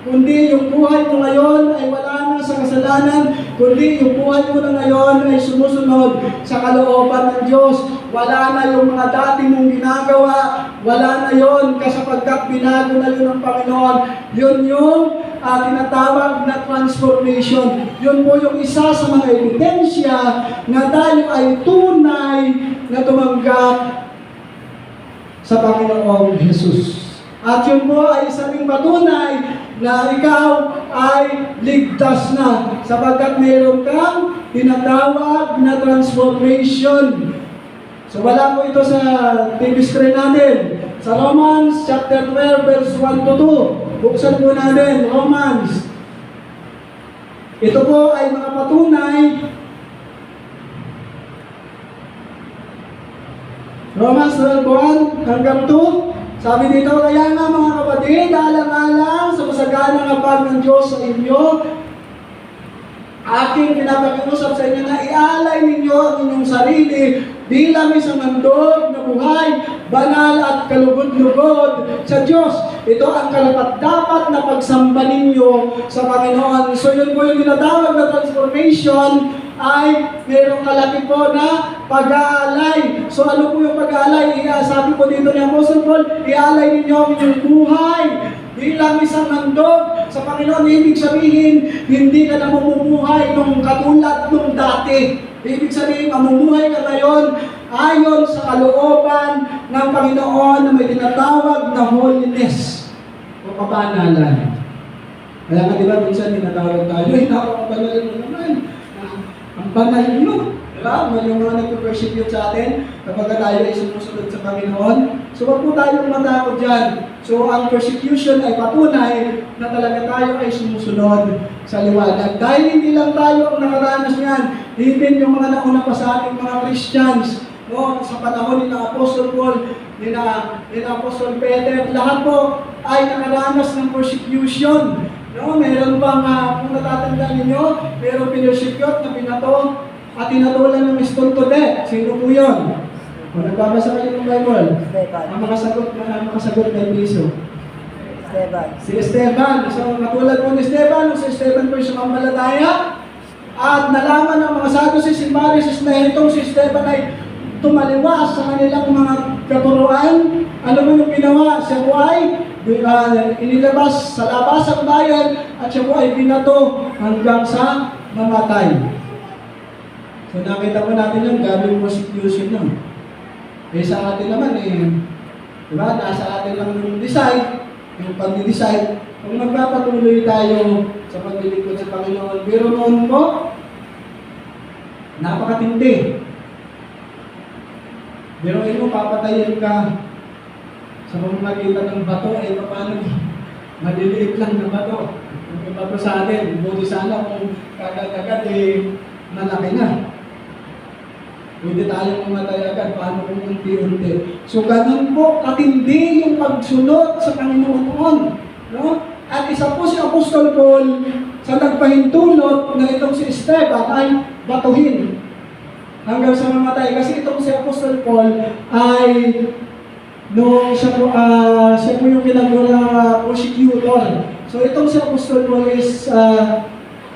kundi yung buhay mo ngayon ay wala na sa kasalanan, kundi yung buhay mo na ngayon ay sumusunod sa kalooban ng Diyos. Wala na yung mga dati mong ginagawa, wala na yon kasapagkat binago na yun ng Panginoon. Yun yung tinatawag na transformation. Yun po yung isa sa mga ebidensya na tayo ay tunay na tumanggap sa Panginoong Jesus. At yun po ay isa ring patunay na ikaw ay ligtas na sapagkat mayroon kang tinatawag na transformation. So wala po ito sa TV screen natin. Sa Romans chapter 12 verse 1 to 2. Buksan po natin, Romans. Ito po ay mga patunay. Romans 12:1 hanggang 2. Sabi dito, kaya nga mga kapatid, alang-alang sa masaganang habag ng Diyos sa inyo, aking pinapakiusap sa inyo na ialay ninyo ang inyong sarili bilang isang handog na buhay, banal at kalugod-lugod sa Diyos. Ito ang karapat-dapat na pagsamba ninyo sa Panginoon. So yun po yung tinatawag na transformation ay mayroong kalaki po na pag-aalay. So ano po yung pag-aalay? Sabi po dito ni Apostle Paul, ialay ninyo ang inyong buhay bilang isang handog sa Panginoon. Ibig sabihin, hindi ka na mamumuhay nung katulad nung dati. Ibig sabihin, mamumuhay ka ngayon ayon sa kalooban ng Panginoon na may tinatawag na holiness o kabanalan. Kaya nga diba, minsan tinatawag tayo, napakabanal mo naman. Ang banal nyo. Diba? Yung mga nagpe-persecute sa atin, kapag tayo ay sumusunod sa Panginoon. So wag po tayong matakot dyan. So ang persecution ay patunay na talaga tayo ay sumusunod sa liwanag. Dahil hindi lang tayo ang nakaranas niyan, even yung mga nauna pa sa ating mga Christians, no, sa panahon ni Apostle Paul, ni Apostle Peter, lahat po ay nakaranas ng persecution. No, meron bang, kung natatandaan ninyo, meron pinersecute na binato at tinatulan ng stone to death. Sino po yun? Kung nagbabasa kayo ng Bible, ang makasagot na piso. Si Esteban. So, katulad po ni Esteban, si Esteban po yung sumampalataya at nalaman ng mga Sadducees, si Pharisees na itong si Esteban ay tumaliwas sa kanilang mga katuruan. Ano mo yung ginawa? Siya po ay inilabas sa labas ng bayan at siya po ay binato hanggang sa mamatay. So nakita po natin yung gabing persecution nun. Sa atin naman diba? Nasa atin lang yung decide, yung pag-decide. Kung magpapatuloy tayo sa paglilingkod sa Panginoon, pero noon po, napakatindi. Pero mo, papatayin ka sa pamamagitan ng bato, paano maliliit lang na bato. Yung bato sa atin, buti sana kung kagad-agad malaki na. Pwede tayong mamatay agad, paano kung unti-unti. So ganun po, katindi yung pagsunod sa Panginoon. No? At isa po si Apostol Paul sa nagpahintulot na itong si Esteban ay batuhin hanggang sa mamatay. Kasi itong si Apostol Paul ay no, siya po yung kinagawang prosecutor. So itong si Apostol Paul is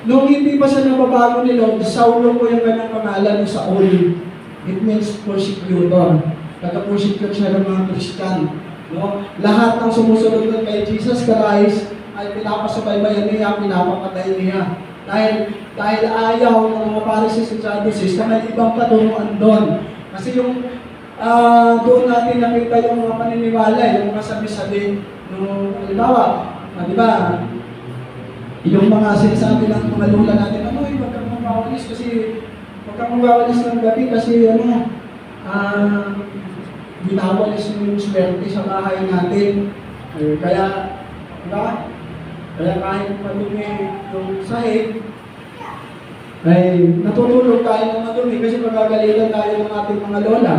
nung hindi pa siya nababago ni Lord, Saulo po yung kanyang pangalan, Saul. It means persecutor. Taga-persecute siya ng mga Christian. No? Lahat ng sumusunod kay Jesus Christ ay pinapasubaybayan niya, pinapapatay niya. Dahil ayaw ng mga Pharisees at Sadducees na may ibang katuruan doon. Kasi yung doon natin nakita yung mga paniniwala, yung mga sabi-sabi nung halimbawa, di ba, yung mga sinasabi ng mga lula natin, huwag kang magwawalis ng gabi kasi binawalis yung swerte sa bahay natin. Kaya, diba? Kaya kahit madumi yung sahig, ay natutulog tayo ng madumi kasi magagalitan tayo ng ating mga lola.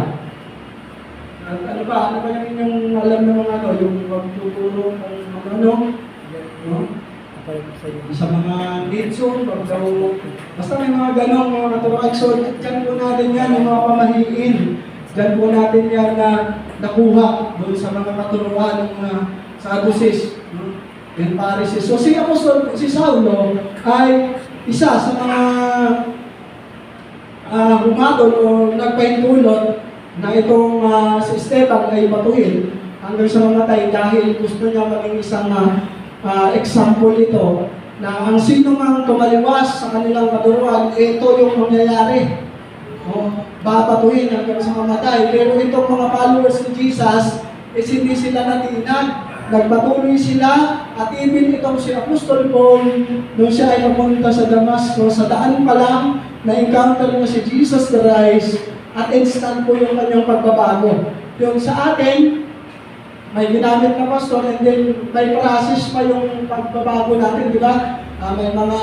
At ano ba yung alam ng mga yung magtutulong ng no? Sa mga litson, basta may mga ganong mga katuruan. So, dyan po natin yan, yung mga pamahiin. Dyan po natin yan na nakuha doon sa mga katuruan ng mga Sadducees and Pharisees. So, si Saulo ay isa sa mga humadol o nagpahintulot na itong si Esteban ay batuhin hanggang sa mamatay dahil gusto niya maging isang example ito na ang sino mang tumaliwas sa kanilang katuruan, ito yung mangyayari. Babatuhin hanggang sa mamatay. Pero itong mga followers ni Jesus, hindi sila natinag. Nagpatuloy sila at even itong si Apostol Paul, nung siya ay pumunta sa Damasco, sa daan pa lang, na-encounter niya si Jesus Christ at instant po yung kanyang pagbabago. Yung sa atin, may ginamit na pastor and then may process pa yung pagbabago natin, di ba? May mga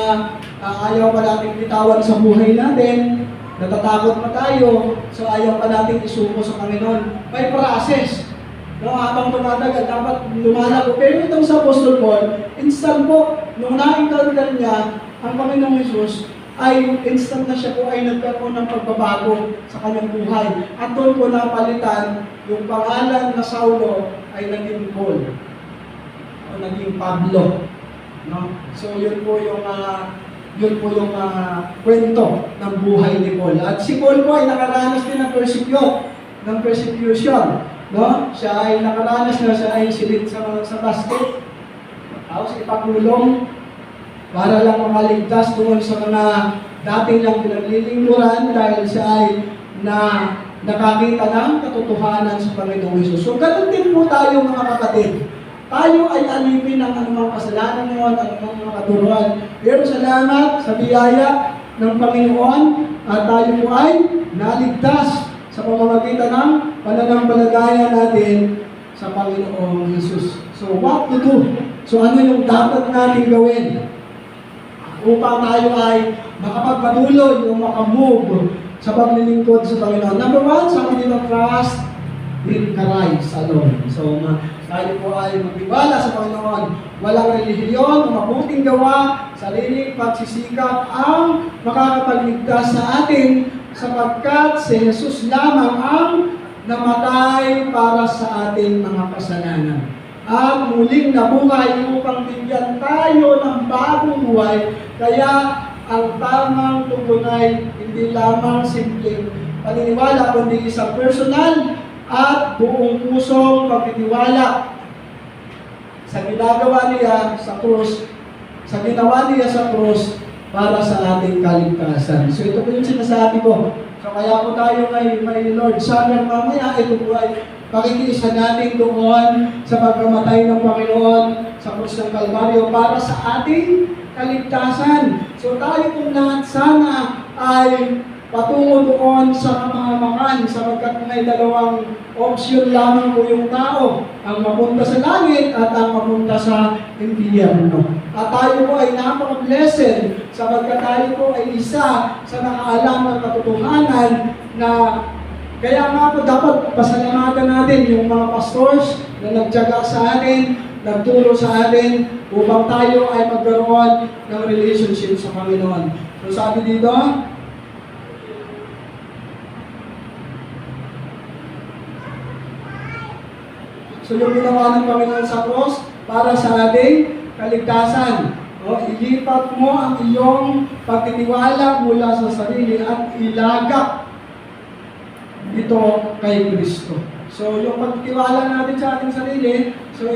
ayaw pa natin bitawan sa buhay natin, natatakot pa tayo, so ayaw pa natin isuko sa Panginoon. May process. No, habang tumatagal, dapat lumalago. Pero itong sa Apostol Paul, instant po, nung na-encounter niya ang Panginoong Jesus, ay instant na siya po ay nagkaroon ng pagbabago sa kanyang buhay. At doon po napalitan, yung pangalan na Saulo ay naging Paul. O naging Pablo. No? So yun po yung kwento ng buhay ni Paul. At si Paul po ay nakaranas din ng persecution. No? Siya ay nakaranas na siya ay silid sa basket. Tapos ipakulong para lang makaligtas doon sa mga dating lang pinaglilingkuran dahil siya ay nakakita ng katotohanan sa Panginoong Hesus. So, ganun din po tayo mga kapatid. Tayo ay alipin ng anumang kasalanan ngayon, anumang mga katuruan. Pero salamat sa biyaya ng Panginoon at tayo po ay naligtas sa pamamagitan ng pananampalataya natin sa Panginoong Hesus. So, what to do? So, ano yung dapat natin gawin upang tayo ay makapagpatuloy o makamove sa paglilingkod sa Panginoon? Number one, sabi dito, trust in Christ alone. So, tayo po ay magtiwala sa Panginoon. Walang relihiyon o mabuting gawa, sariling pagsisikap ang makakapagligtas sa atin sapagkat si Jesus lamang ang namatay para sa ating mga kasalanan. At muling nabuhay upang bigyan tayo ng bagong buhay. Kaya ang tamang tugunay, hindi lamang simpleng paniniwala, kundi isang personal at buong pusong pagtitiwala sa ginagawa niya sa krus, sa ginawa niya sa krus para sa ating kaligtasan. So ito po yung sinasabi ko. So kaya po tayo may Lord Supper mamaya, ito po ay pakikiisa natin doon sa pagkamatay ng Panginoon sa krus ng Kalbaryo para sa ating kaligtasan. So tayo po lahat sana ay patungo doon sa kamamakan sapagkat may dalawang option lamang po yung tao, ang mapunta sa langit at ang mapunta sa impyerno. At tayo po ay napaka-blessed sapagkat tayo po ay isa sa nakaalam ng katotohanan na kaya nga po dapat pasalamatan natin yung mga pastors na nagtiyaga sa atin, nagturo sa atin upang tayo ay magkaroon ng relationship sa Panginoon. So sabi dito, so yung ginawa ng Panginoon sa cross para sa ating kaligtasan. Ilipat mo ang iyong pagtitiwala mula sa sarili at ilagak ito kay Kristo. So yung pagtitiwala natin sa ating sarili, so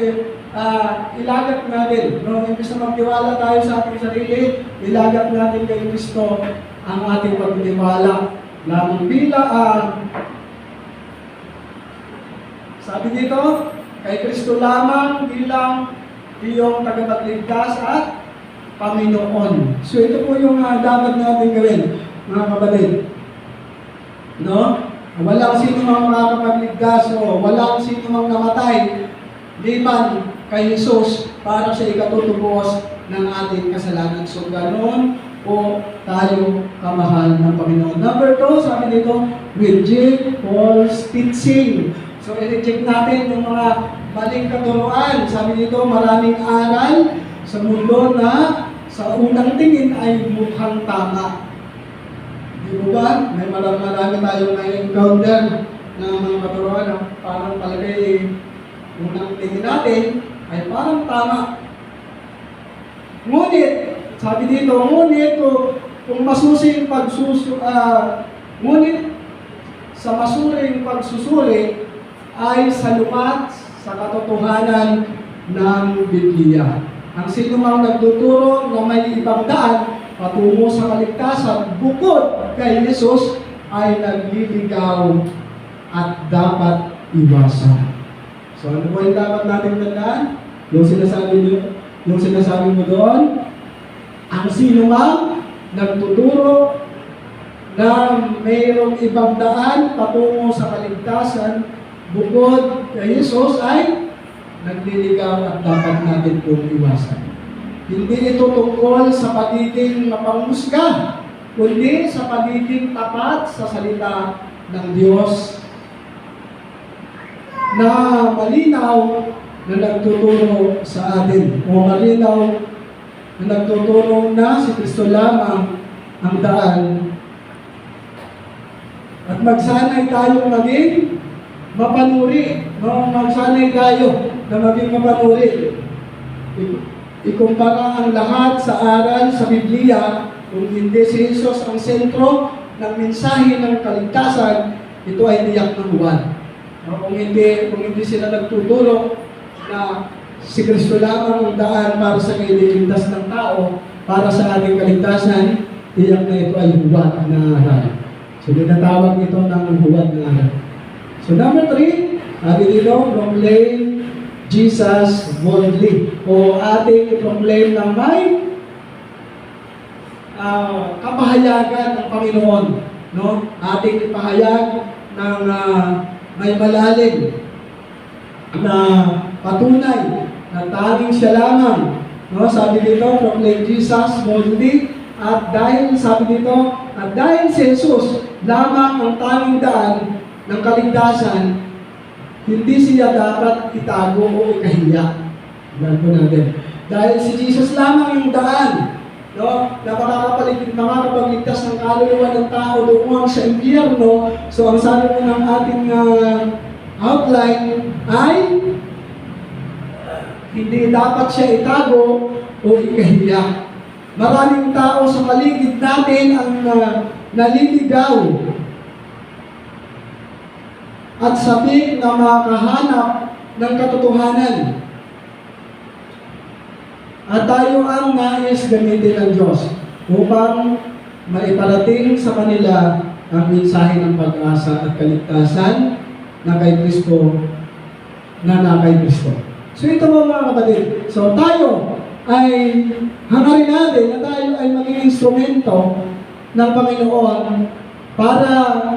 ilagak natin, no? Imbis na magtiwala tayo sa ating sarili, ilagak natin kay Kristo ang ating pagtitiwala. Lamang sabi dito, kay Kristo lamang bilang iyong tagapagligtas at Panginoon. So ito po yung dapat natin gawin, mga kapatid. No? Walang sino mang makakapagligtas o walang sino mang namatay liban kay Jesus para sa ikatutubos ng ating kasalanan. So ganoon po tayo kamahal ng Panginoon. Number 2, sabi dito, reject false teaching. So i-reject natin yung mga maling katuruan. Sabi dito, maraming aral sa mundo na sa unang tingin ay mukhang tama. Di ba ba? May marami tayong na-encounter na mga katuruan na parang palagay unang tingin natin ay parang tama. Ngunit, sabi dito, kung masusuring ngunit sa masuring pagsusuri ay salumat sa katotohanan ng Biblia. Ang sino mang nagtuturo na may ibang daan patungo sa kaligtasan bukod kay Jesus ay nagliligaw at dapat iwasan. So ano po yung dapat natin tandaan? Yung sinasabi mo doon, ang sino mang nagtuturo na mayroong ibang daan patungo sa kaligtasan bukod kay Jesus ay nagliligaw at dapat natin pong iwasan. Hindi ito tungkol sa pagiging mapangmusga, kundi sa pagiging tapat sa salita ng Diyos na malinaw na nagtuturo sa atin o malinaw na nagtuturo na si Kristo lamang ang daan. At magsanay tayong maging mapanuri. No? Magsanay tayo na maging mapanuri. Ikumpara ang lahat sa aral sa Biblia, kung hindi si Jesus ang sentro ng mensahe ng kaligtasan, ito ay tiyak ng buwan. No? Kung hindi sila nagtuturo na si Kristo lamang ang daan para sa kaililigtas ng tao, para sa ating kaligtasan, tiyak na ito ay huwad na aral. So, dinatawag ito ng huwad na aral. So, number 3, sabi dito, proclaim Jesus boldly. O ating i-proclaim ng may kapahayagan ng Panginoon. No? Ating ipahayag ng may malalim na patunay na tanging siya lamang. No? Sabi dito, proclaim Jesus boldly. At dahil, sabi dito, at dahil si Jesus lamang ang tanging daan ng kaligtasan, hindi siya dapat itago o ikahiya. Alam po natin. Dahil si Jesus lamang yung daan, no, na makakapagligtas ng kaluluwa ng tao doon sa impyerno. So ang sabi po ng ating outline ay hindi dapat siya itago o ikahiya. Maraming tao sa paligid natin ang naliligaw at sabik na makahanap ng katotohanan. At tayo ang nais gamitin ng Diyos upang maiparating sa kanila ang mensahe ng pag-asa at kaligtasan na kay Kristo, na kay Kristo. So ito mga kapatid. So tayo ay hangarin natin na tayo ay maging instrumento ng Panginoon para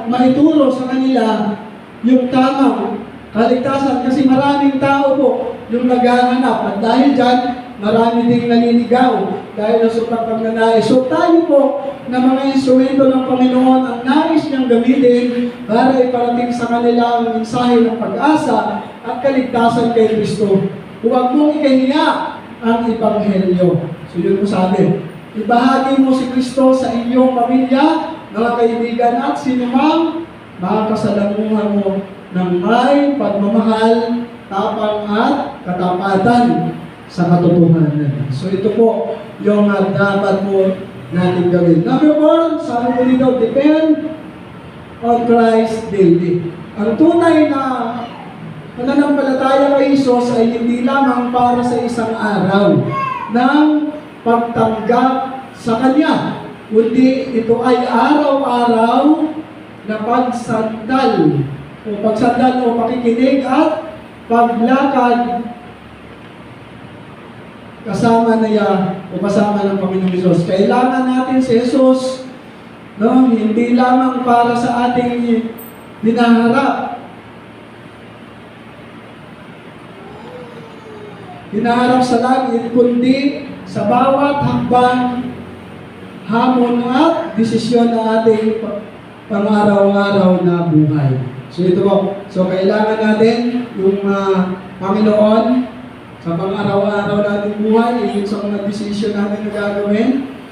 maituro sa kanila yung tamang kaligtasan, kasi maraming tao po yung naghahanap at dahil dyan marami ding naliligaw dahil sa sobrang pagnanais. So tayo po na mga instrumento ng Panginoon ang nais niyang gamitin para iparating sa kanila ang mensahe ng pag-asa at kaligtasan kay Kristo. Huwag mong ikahiya ang Ebanghelyo. So yun po sabi, ibahagi mo si Kristo sa iyong pamilya, mga kaibigan at sinumang makakasalamuhan mo ng may pagmamahal, tapang at katapatan sa katotohanan. So ito po yung dapat mo natin gawin. Number 4, sabi ko dito, depend on Christ daily. Ang tunay na Pananampalataya kay Jesus ay hindi lamang para sa isang araw ng pagtanggap sa Kanya, kundi ito ay araw-araw na pagsandal o pakikinig at paglakad kasama niya o kasama ng Panginoong Jesus. Kailangan natin si Jesus, no? Hindi lamang para sa ating hinaharap sa langit, kundi sa bawat hakbang, hamon at desisyon na ating pang-araw-araw na buhay. So ito po, so kailangan natin yung Panginoon sa pang-araw-araw natin buhay, yung sa mga desisyon natin na gagawin.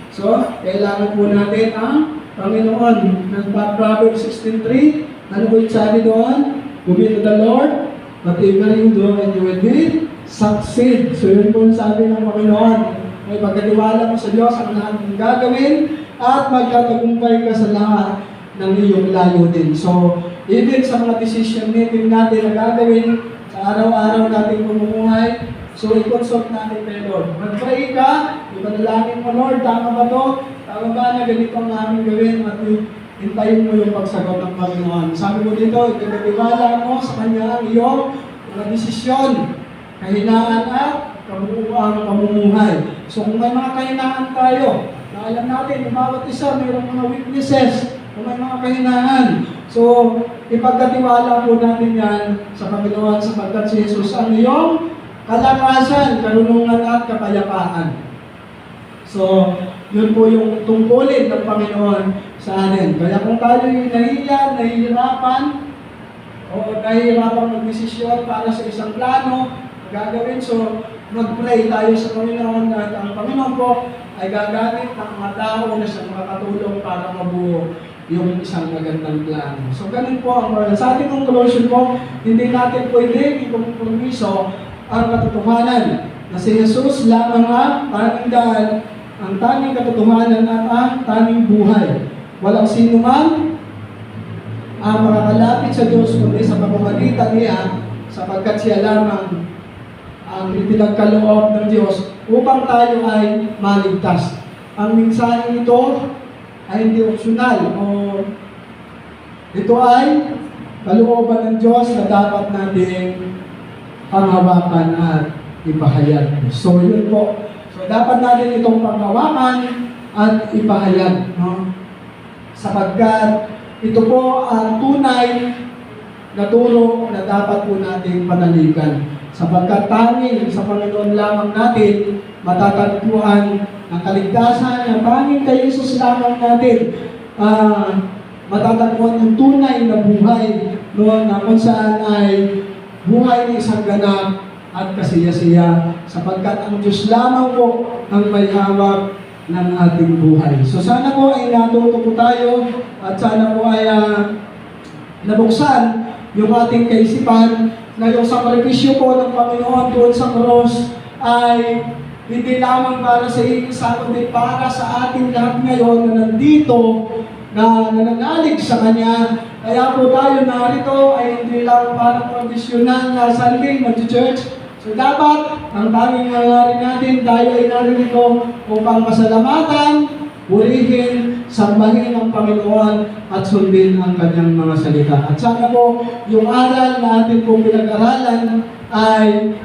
So, kailangan po natin ang Panginoon. Ng Proverbs 16:3, ano po yung sabi doon? Commit to the Lord, whatever you do and you will be succeed. So, yun po yung sabi ng Panginoon. May pagkatiwala mo sa Diyos ang lahat ng gagawin at magtatagumpay ka sa lahat ng iyong layunin. So, even sa mga decision making natin na gagawin sa araw-araw nating pamumuhay, so i-consult natin kay Lord. Mag-pray ka, ipanalangin mo, Lord, tama ba to? Tama ba na ganito ang aming gawin? At hintayin mo yung pagsagot ng Panginoon. Sabi mo dito, ipinatiwala mo sa Kanya ang iyong mga desisyon, kahinaan at kabuuang pamumuhay. So kung may mga kahinaan tayo, na alam natin, yung bawat isa, mayroong mga weaknesses, kung may mga kahinaan. So, ipagkatiwala po natin yan sa Panginoon sapagkat si Jesus ang iyong kalakasan, karunungan at kapayapaan. So, yun po yung tungkulin ng Panginoon sa atin. Kaya kung tayo yung nahihirapan, o nahihirapan mag-desisyon para sa isang plano, gagawin, so mag-pray tayo sa Panginoon at ang Panginoon po ay gagamit ng mga tao na siya makakatulong para mabuo yung isang magandang plano. So, ganun po ang sa ating conclusion po, hindi natin pwede ikompromiso ang katotohanan na si Jesus lamang ang tanging daan, ang tanging katotohanan at ang tanging buhay. Walang sino man ang makakalapit sa Diyos kundi sa pamamagitan niya sapagkat siya lamang ang ipinagkaloob ng Diyos upang tayo ay maligtas. Ang mensahe nito ay hindi optional o ito ay kalooban ng Diyos na dapat nating panghawakan at ipahayag. So yun po. So dapat natin itong panghawakan at ipahayag. No? Sapagkat ito po ang tunay na turo na dapat po nating panaligan. Sapagkat tanging sa Panginoon lamang natin matatagpuan ang kaligtasan, ang tanging kay Jesus lamang natin matatagpuan yung tunay na buhay noon na kung saan ay buhay ng isang ganap at kasiya-siya sapagkat ang Diyos lamang po ang may hawak ng ating buhay. So sana po ay natuto po tayo at sana po ay nabuksan yung ating kaisipan na yung sakripisyo po ng Panginoon doon sa cross ay hindi lamang para sa isa, kundi para sa ating lahat ngayon na nandito, na nananalig sa Kanya. Kaya po tayo narito ay hindi lang para tradisyonal na Sunday, mag-church. So dapat, ang tanging nangyari natin, tayo ay narito upang masalamatan, purihin, sambahin ang Panginoon at sundin ang Kanyang mga salita. At sana po, yung aral na atin pong pinag-aralan ay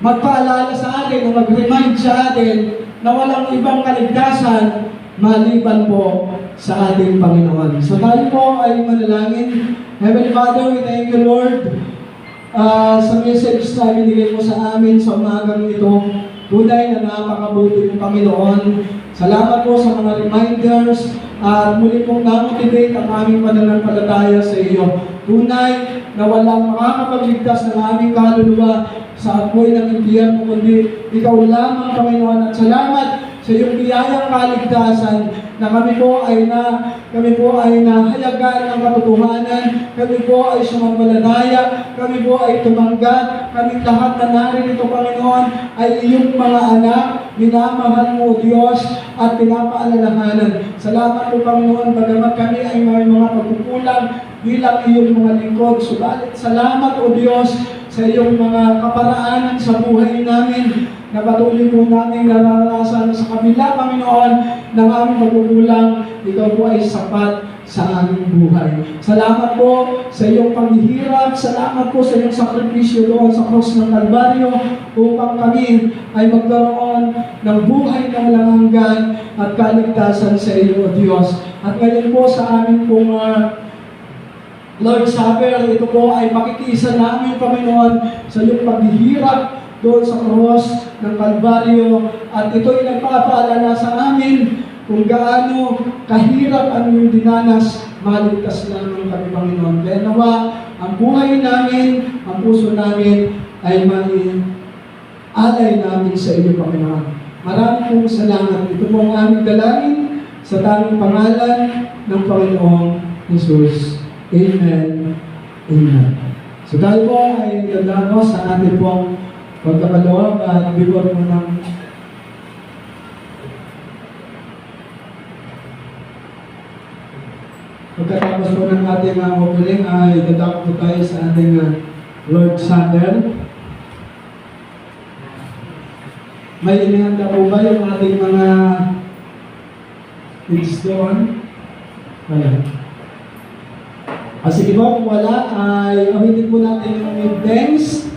magpaalala sa atin o mag-remind sa atin na walang ibang kaligtasan maliban po sa ating Panginoon. So tayo po ay manalangin. Heavenly Father, we thank you, Lord, sa message na binigay mo sa amin sa umagang ito. Tunay na napakabuti ng Panginoon. Salamat po sa mga reminders at muli pong namotivate ang aming pananampalataya sa iyo. Tunay na walang makakapagligtas ng aming kaluluwa sa apoy ng impyerno, kundi ikaw lamang, Panginoon. At salamat sa iyong biyayang kaligtasan na kami po ay nahayagan ng katotohanan, kami po ay sumampalataya, kami po ay tumanggap, kami lahat na narito, Panginoon, ay iyong mga anak, minamahal mo, Diyos, at pinapaalalahanan. Salamat po, Panginoon, bagamat kami ay may mga pagkukulang, bilang iyong mga lingkod. Subalit, salamat o Diyos sa iyong mga kaparaanan sa buhay namin na patuloy po namin naranasan sa kabila, Panginoon, ng aming pagkukulang. Ikaw po ay sapat sa aming buhay. Salamat po sa iyong paghihirap. Salamat po sa iyong sakripisyo doon sa cross ng Kalbaryo upang kami ay magkaroon ng buhay ng walang hanggan at kaligtasan sa iyo, O Diyos. At ngayon po sa amin pong Lord Supper, ito po ay makikisa namin, Panginoon, sa iyong paghihirap doon sa cross ng Kalbaryo. At ito ay nagpapaalala sa amin kung gaano kahirap ang iyong dinanas, maligtas lamang kami, Panginoon. Kaya nawa, ang buhay namin, ang puso namin, ay alay namin sa iyo, Panginoon. Maraming pong salamat. Ito po ang aming dalangin sa tanging pangalan ng Panginoong Jesus. Amen. Amen. So tayo po ay dadako sa ating pong pagkakaloob at before po ng pagkatapos po ng ating opening ay dadako po tayo sa ating Lord Supper. May inihanda po ba yung ating mga kids doon? Wala. Sige po, kung wala, ay awitin po natin yung give thanks.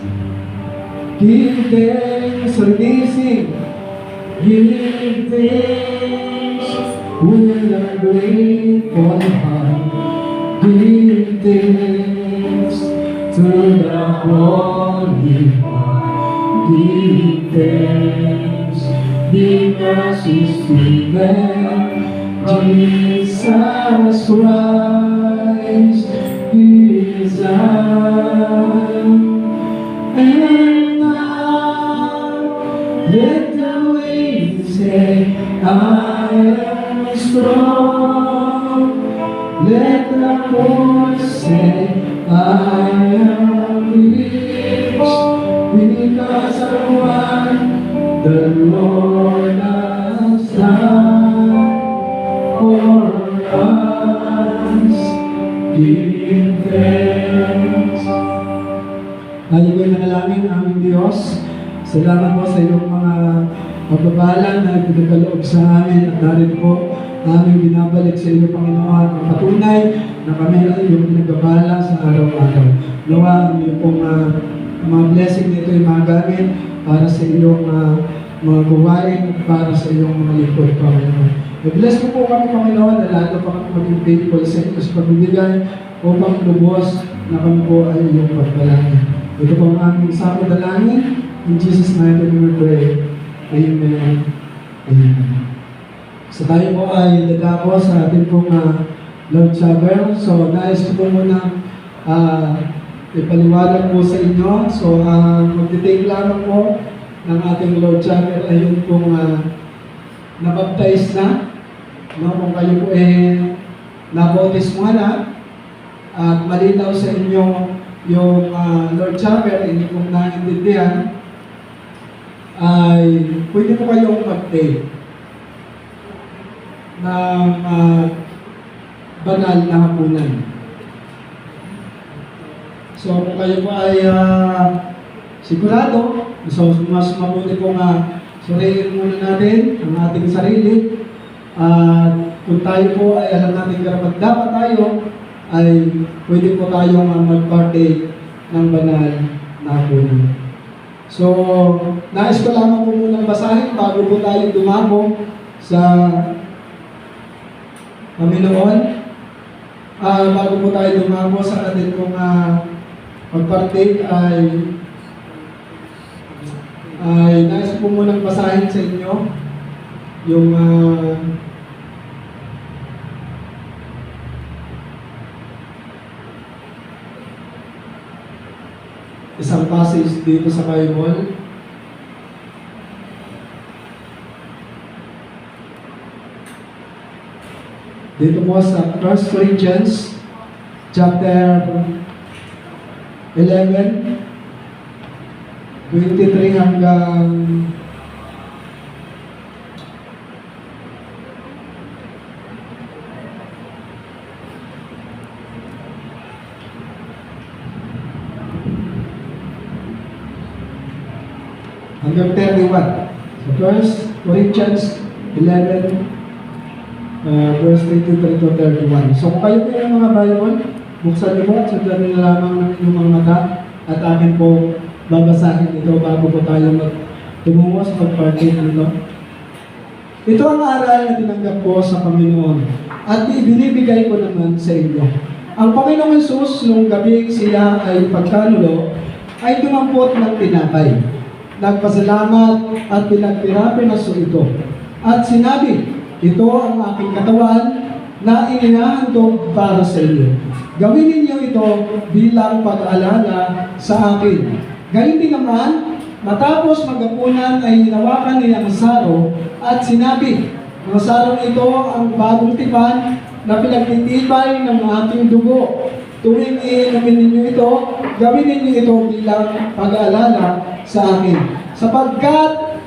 Give thanks, releasing. Give thanks with a grateful heart. Give thanks to the Holy One. Give thanks because He's given Jesus Christ is and now let the waves say I am strong. Let the poor say I am rich because of what the Lord has done for us. Give thanks. Tayo ko'y nanalangin, aming Diyos. Salamat po sa iyong mga pagbabalan na ipinagkaloob sa amin at narin po aming binabalik sa iyo, Panginoon, ang patunay na kami ay iyong pinagbabala sa araw-araw. Nawa ang iyong pong mga blessing nito ay magamit para sa iyong mga gawain at para sa iyong mga lingkod, Panginoon. I-bless mo po kami, Panginoon, na lalo pa kami maging faithful sa inyo sa pagbibigay upang lubos na kami po ay iyong pagbalangin. Ito po ang aming isang dalangin. In Jesus' name we pray. Amen. Amen. So tayo po ay dadako sa ating pong Lord Supper. So nais ko po muna ipaliwanag po sa inyo. So magtitake lamang po ng ating Lord Supper ay yun pong nabaptize na. No, kung kayo po nabautis mo na at malinaw sa inyo yung Lord Supper, hindi kong naintindihan, ay pwede po kayong mag-take ng banal na hapunan. So kung kayo po ay sigurado, so mas mabuti po suriin muna natin ang ating sarili. Kung tayo po ay alam natin karapat dapat tayo, ay pwede po tayong mag-partake ng banal na hapunan. So, nais ko lamang po munang basahin bago po tayo dumako sa Panginoon. Bago po tayo dumako sa atin pong mag-partake ay nais po munang basahin sa inyo yung isang passage dito sa Bible. Dito po sa 1 Corinthians chapter 11, 23 hanggang 25. hanggang 31. So 1 Corinthians 11, verse 23 to 31. So kung kayo po yung mga Bible, buksan niyo po at sundan niyo lamang ng inyong mga mata at akin po babasahin ito bago po tayo tumungo sa pag-partake nito. Ito ang aral na tinanggap ko sa Panginoon at ibinibigay ko naman sa inyo. Ang Panginoong Hesus, nung gabi siya ay pagkanulo, ay tumampot ng tinapay. Nagpasalamat at pinagpira-pinaso ito. At sinabi, ito ang aking katawan na inihahandog para sa inyo. Gawin ninyo ito bilang pag-aalala sa akin. Gayun din naman, matapos magapunan ay hinawakan niya ang saro at sinabi, ang sarong ito ang bagong tipan na pinagtitibay ng ating dugo. Tuwing iinumin ninyo ito, gawin ninyo ito bilang pag-aalala sa akin. Sapagkat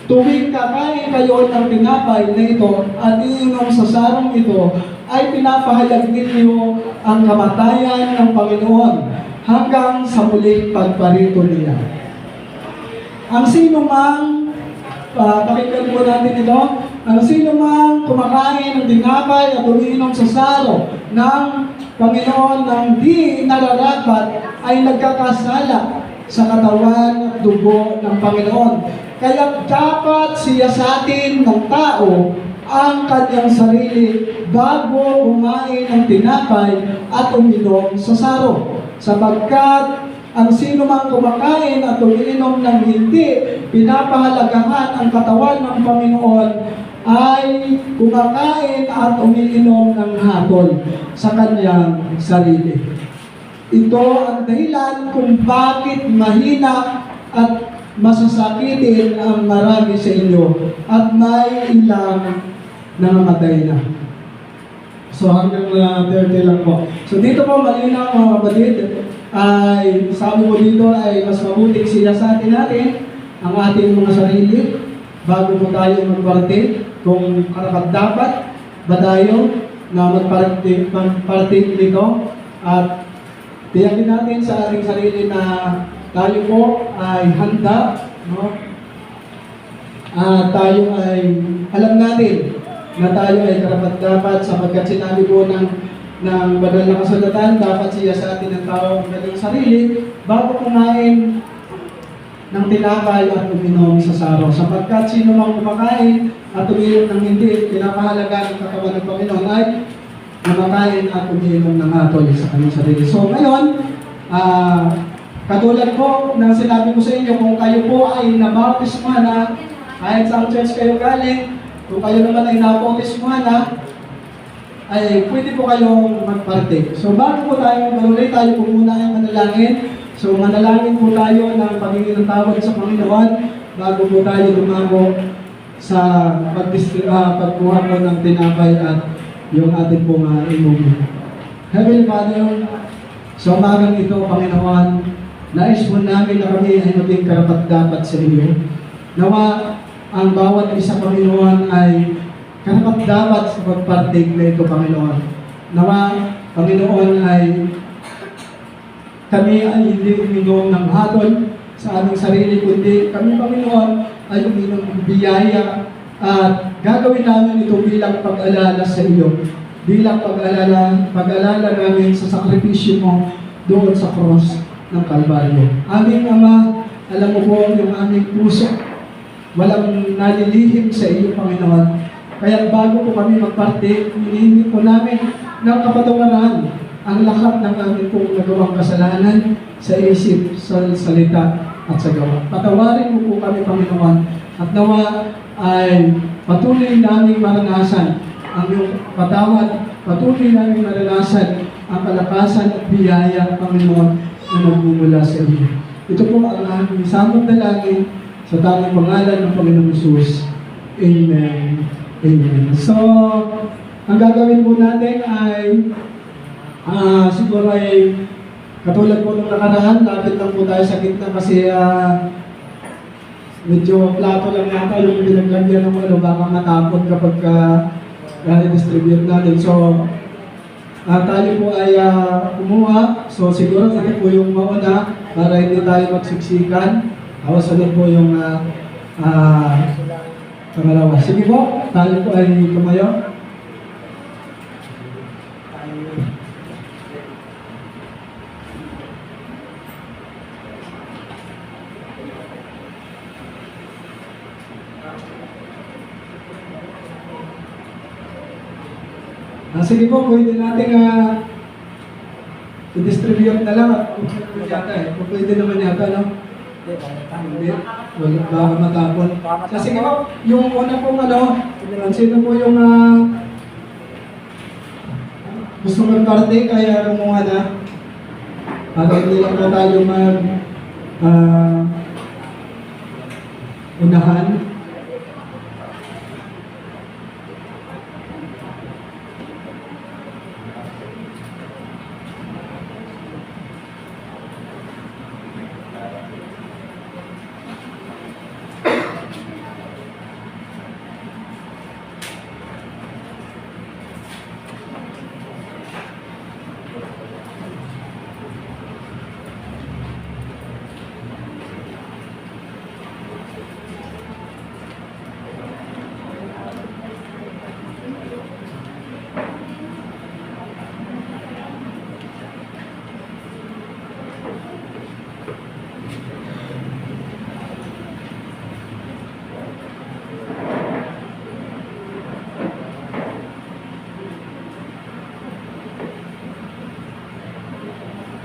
tuwing kakain kayo ng tinapay na ito at iinom sa sarong ito, ay pinapahayag ninyo ang kamatayan ng Panginoon hanggang sa muling pagparito niya. Ang sino mang, pakinggan po natin ito, ang sino mang kumakain ng tinapay at umiinom sa saro ng Panginoon ng di nararapat ay nagkakasala sa katawan at dugo ng Panginoon. Kaya dapat siya sa atin ng tao ang kanyang sarili bago kumain ng tinapay at uminom sa saro. Sapagkat ang sino mang kumakain at umiinom ng hindi pinapahalagahan ang katawan ng Panginoon ay kumakain at umiinom ng hatol sa kanyang sarili. Ito ang dahilan kung bakit mahina at masasakitin ang marami sa inyo at may ilang nangamatay na. So hanggang 30 lang po. So dito po malinaw mga kapatid, ay sabi mo dito ay mas mabuting siya sa atin ang ating mga sarili bago po tayo magpartake kung karapat-dapat ba tayo na magpartake nito at tiyakin natin sa ating sarili na tayo po ay handa, no? Tayo ay alam natin na tayo ay karapat-dapat sapagkat sinabi po ng banal na kasulatan, dapat siya sa atin ang tao ang kanyang sarili bago kumain ng tinapay at uminom sa saro. Sapagkat sino mang kumakain at uminom ng hindi pinapahalaga ng katawan ng Panginoon ay kumakain at uminom ng hatol sa kanyang sarili. So ngayon, katulad po ng sinabi ko sa inyo, kung kayo po ay nabautismuhan na, kahit sa church kayo galing, kung kayo naman ay nabautismuhan na, ay pwede po kayong magpartake. So bago po tayo maguloy, tayo po muna ay manalangin. So manalangin po tayo ng pagiging ng tawad sa Panginoon bago po tayo lumago sa pagkuha po ng tinapay at yung ating pong inumin. Heavenly Father, sa umagang ito, Panginoon, nais po namin na kami ay maging karapat-dapat sa iyo. Nawa ang bawat isa, Panginoon, ay karapat-dapat sa pagpartake na ito, Panginoon. Nawa, Panginoon, ay kami ay hindi uminom ng hatol sa aming sarili, kundi kami, Panginoon, ay uminom ng biyaya at gagawin namin ito bilang pag-alala sa iyo. Bilang pag-alala namin sa sakripisyo mo doon sa cross ng Kalbaryo. Aming Ama, alam mo po yung aming puso, walang nalilihim sa iyo, Panginoon. Kaya bago po kami magparte, hinihingi po namin ng kapatawaran ang lahat ng aming pong nagawang kasalanan sa isip, sa salita at sa gawa. Patawarin mo po kami, Panginoon, at nawa ay patuloy naming maranasan ang iyong patawad, patuloy namin maranasan ang kalakasan at biyaya, Panginoon, na nagmumula sa iyo. Ito po ang aming samot dalangin sa tanging pangalan ng Panginoong Hesus. Amen. Amen. So, ang gagawin po natin ay siguro ay katulad po ng nakaraan, lapit lang po tayo sa gitna kasi medyo plato lang yata yung pinaglagyan ng baka matapon kapag distribute natin. So, tayo po ay kumuha. So, siguro ito po yung mauna para hindi tayo magsiksikan. Ako sunod po yung pangalawa. Sige po, tayo po ay tumayo. Sige po, pwede natin i-distribute na lang at pwede naman yata, no? Hindi, wala baka matapon. Sige po, yung una pong sino po yung gusto mag-party, kaya kumuha na. Para hindi lang po tayo unahan.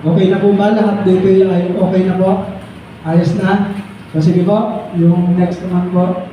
Okay na po ba? Lahat dito ay okay na po? Ayos na? So sige po, yung next naman po.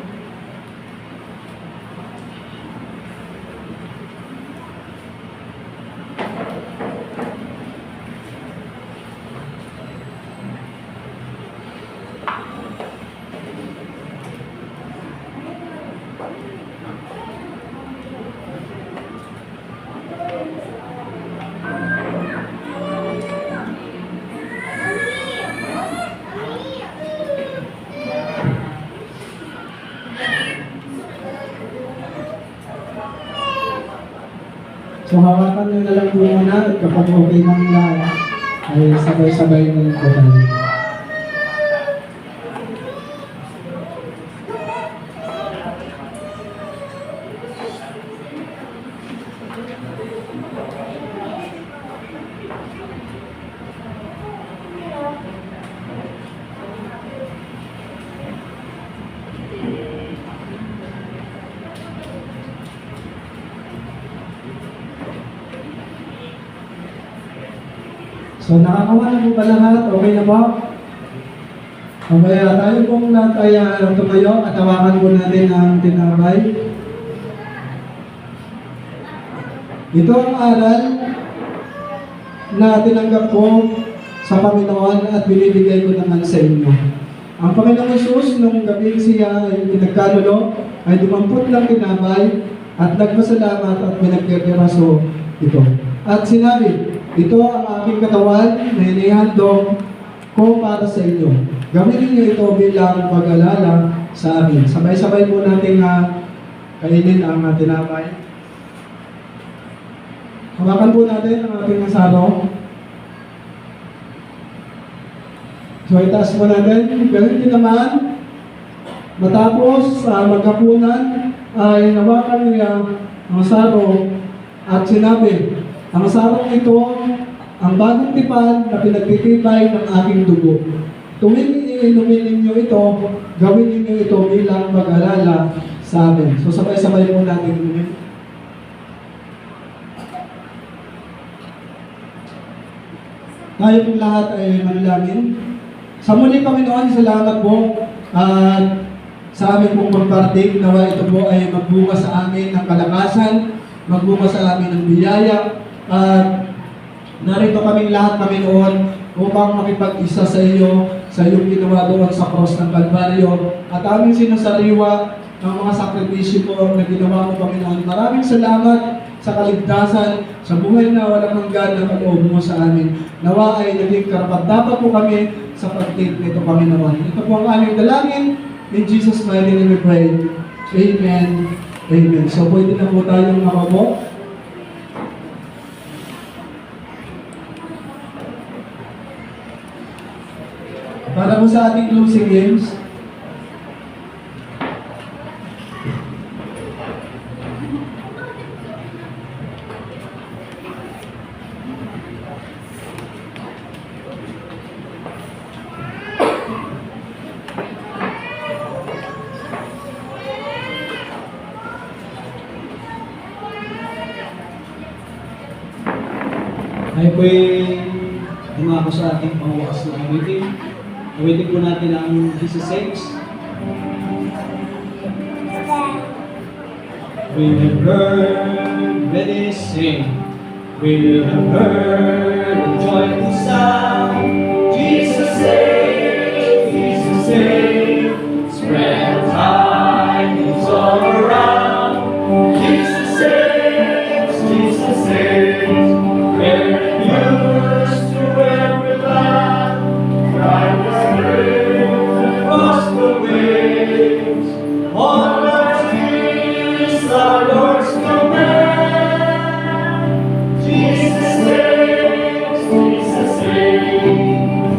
So hawakan nyo na lang po muna at kapag okay ng lahat, ay sabay-sabay na lang po tayo. So nakakawa na po ba lahat? Okay na po? Okay, tayo pong lahat ay tumayo at hawakan po natin ang tinapay. Ito ang aral na tinanggap ko sa Panginoon at binibigay ko naman sa inyo. Ang Panginoong Jesus, nung gabi siya ay pinagkanulo, ay dumampot ng tinapay at nagpasalamat at pinagkakiraso ito. At sinabi, ito ang aking katawan na inihandog ko para sa inyo. Gawin niyo ito bilang pag-alala sa akin. Sabay-sabay po natin kainin ang tinapay. Hawakan po natin ang ating saro. So itaas po natin. Ganun din naman, matapos magkapunan ay nawakan niya ang saro at sinabi, ang sarong ito, ang bagong tipan na pinagtitibay ng aking dugo. Tuwing iinumin ninyo ito, gawin ninyo ito bilang pag-alala sa amin. So sabay-sabay po natin inumin. Tayo pong lahat ay manalangin. Sa muli, Panginoon, salamat po at sa amin pong magparting. Nawa ito po ay magbunga sa amin ng kalakasan, magbunga sa amin ng biyaya. At narito kaming lahat, Panginoon, upang makipag-isa sa iyo, sa iyong ginawa doon sa cross ng Kalbaryo, at aming sinasariwa ng mga sakripisyo po na ginawa mo, Panginoon. Maraming salamat sa kaligtasan, sa buhay na walang hanggan na kaloob mo sa amin. Nawa ay naging karapat-dapat po kami sa pag-take nito, Panginoon. Ito po ang aming dalangin. In Jesus' mighty name we pray. Amen. Amen. So pwede na po tayong makabo. Para po sa ating closing games, Ay po'y dumako sa ating pangwakas na awitin. Awitin po natin ang Jesus Saves. We have heard many sing. We have heard the joyful sound. Jesus saves, Jesus saves. Spread tidings all around. Jesus saves, Jesus saves. Where news to every land. Drive the streams across the waves. All our tears, our Lord's command. Jesus saves, Jesus saves.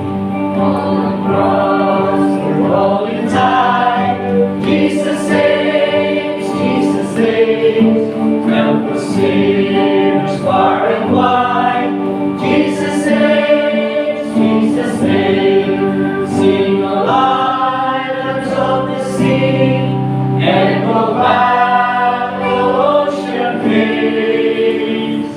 On the cross, the rolling tide. Jesus saves, Jesus saves. Help us sinners far and wide. Jesus saves, Jesus saves. Sing alive of the sea, and go back the ocean waves.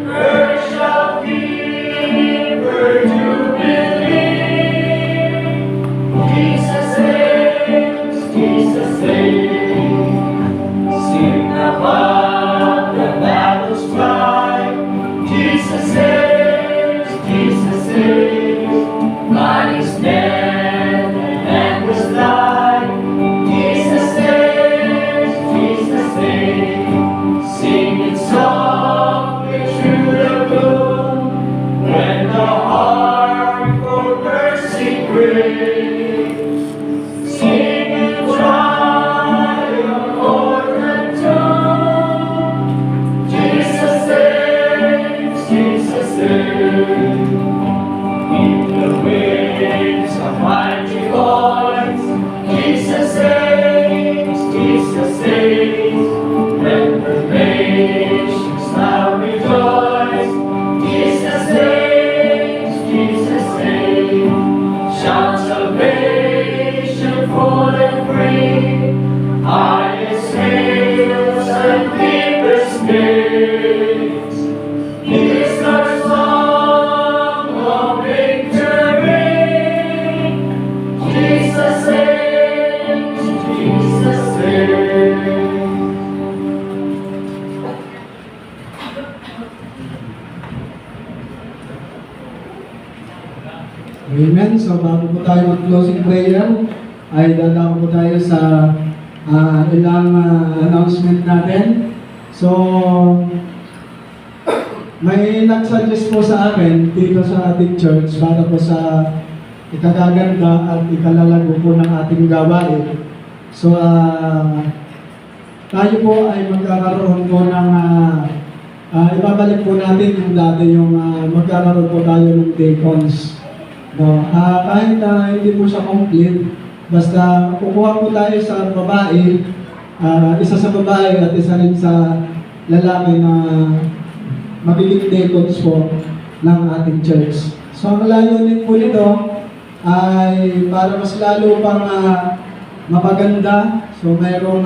Earth shall fever to believe. Jesus saves, Jesus saves. Sing above the battle's cry. Jesus saves, Jesus saves. Light is dead and was light. Jesus saves, Jesus saves. Sing it softly through the gloom. When the heart for mercy craves. Sing in triumph o'er the tomb. Jesus saves, Jesus saves. In the wings of mighty voice, Jesus saves, Jesus saves. Let the nations now rejoice. Jesus saves, Jesus saves. Shout salvation full and free. Highest hills and deepest gates. Is our song of victory. Jesus saves, Jesus saves. Amen. So bago po tayo mag-closing prayer, ay dadako po tayo sa ilang announcement natin. So, may nag-suggest po sa akin dito sa ating church para po sa ikagaganda at ikalalago po ng ating gawain. So, tayo po ay magkakaroon po ng ibabalik po natin yung dati yung magkakaroon po tayo ng deacons. No, kahit hindi po siya complete, basta kukuha po tayo sa babae, isa sa babae at isa rin sa lalaki na magiging deacons po ng ating church. So ang layunin po nito ay para mas lalo pang mapaganda. So mayroong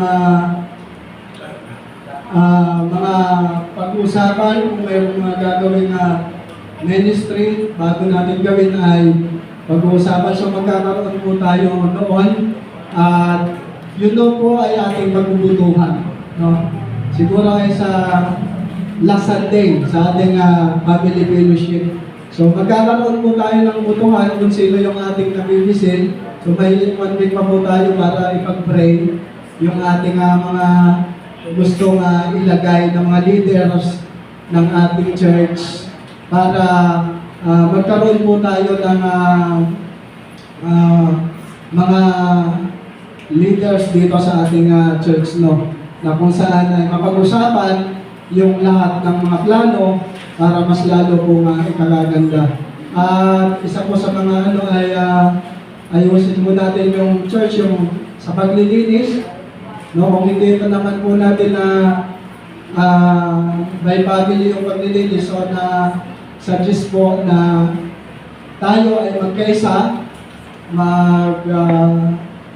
mga pag-usapan kung mayroong mga gagawin na ministry, bago natin gawin ay pag-uusapan. So magkakaroon po tayo noon at yun daw po ay ating magbubutuhan. No? Siguro ay sa last Sunday, sa ating family fellowship. So magkakaroon po tayo ng butuhan kung sino yung ating nabibisin. So may 1 week pa po tayo para ipag-pray yung ating mga gustong ilagay ng mga leaders ng ating church para magkaroon po tayo ng mga leaders dito sa ating church, no? Na kung saan ay mapag-usapan yung lahat ng mga plano para mas lalo pong ikagaganda. At isa po sa mga ay ayusin mo natin yung church, yung sa paglilinis. No, kung hindi ito naman po natin na may family yung paglilinis, so na suggest po na tayo ay magkaisa,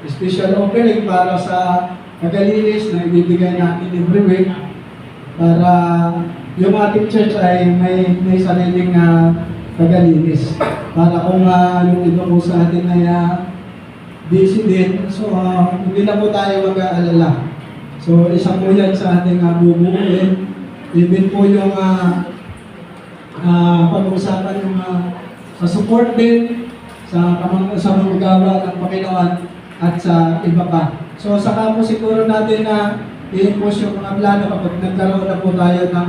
special offering para sa paglilinis na ibibigay natin every week para yung ating church ay may sariling paglilinis. Para kung yung iba po sa atin ay busy din, so hindi na po tayo mag-aalala. So isa po yan sa ating bubuuin. Even po yung pag-uusapan yung sa support din, sa manggagawa ng Panginoon at sa iba pa. So saka po siguro natin na i-impose yung mga plano kapag nagkaroon na po tayo ng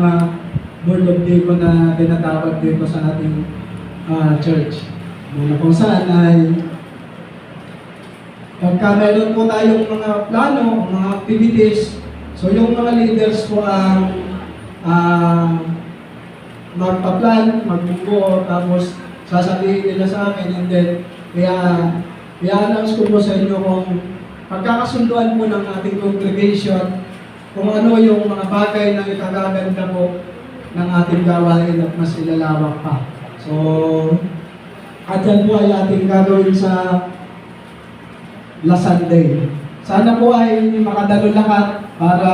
board of deacon na tinatawag dito sa ating church. Na kung saan ay pagka meron po tayong mga plano, mga activities, so yung mga leaders po ang magpa-plan, magbuo, tapos sasabihin nila sa akin, and then i-announce ko po sa inyo kung pagkakasunduan po ng ating congregation, kung ano yung mga bagay na ikagaganda po ng ating gawain at mas ilalawak pa. So, at yan po ay ating gagawin sa last Sunday. Sana po ay makadalo lahat para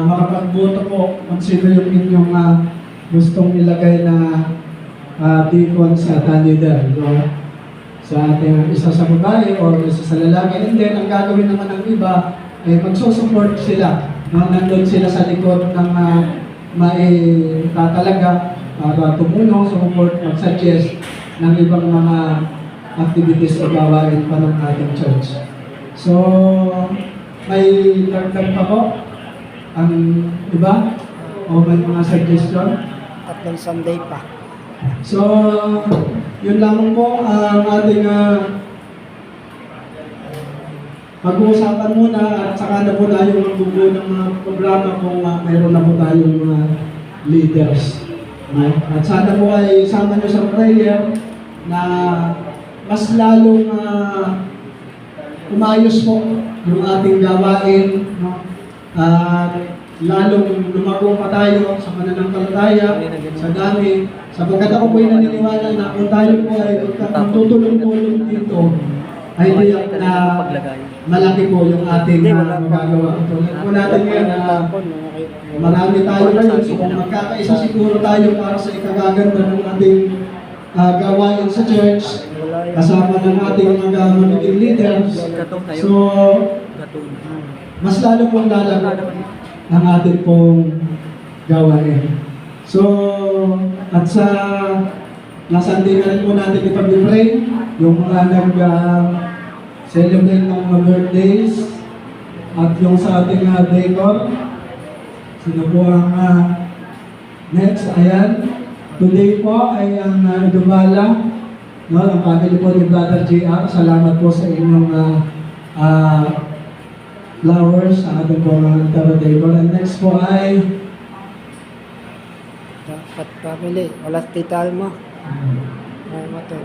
makapagboto po kung sino yung inyong gustong ilagay na deacon sa leader. No? Sa ating isa sa babae o isa sa lalaki. And then, ang gagawin naman ng iba ay magsusupport sila. No? Nandun sila sa likod ng maitatalaga para tumulong, support, mag-suggest ng ibang mga activities o gawain pa ng ating church. So, may dagdag pa po ang iba? O may mga suggestion? Tatlong Sunday pa. So, yun lamang po ang ating pag-uusapan muna at saka na po tayo magbubuo ng mga programa kung mayroon na po tayong mga leaders. At sana po ay sama nyo sa prayer na mas lalong umayos po yung ating gawain, no? Lalong lumago pa tayo sa pananampalataya, sa dami, sapagkat ako po ay naniniwala na kung tayo po ay magtutulong-tulong dito, ay tiyak na malaki po yung ating magagawa. Tulad po natin ngayon na marami tayo ngayon, so kung magkakaisa siguro tayo para sa ikagaganda ng ating gawain sa church, kasama ng ating mga magiging leaders. So, mas lalo pong lalago ang ating pong gawain. So, at sa last Sunday na rin po natin ipag-pray yung mga nag-celebrate ng mga birthdays at yung sa ating decor. Sino po ang next? Ayan. Today po ay ang Dumala, no, ang family po ni Brother JR. Salamat po sa inyong flowers sa ating po mga decor. And next po ay Dapat family. Wala si Tita Alma. Ay, mato.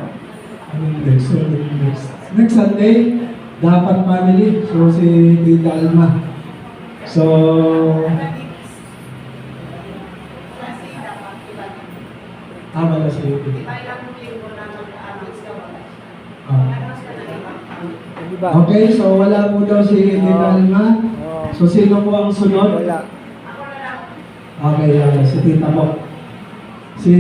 Next Sunday, dapat family. So si Tita Alma. So wala si okay, so wala po daw si Tita Alma. So sino po ang sunod? Wala. Okay, si Tita po. Si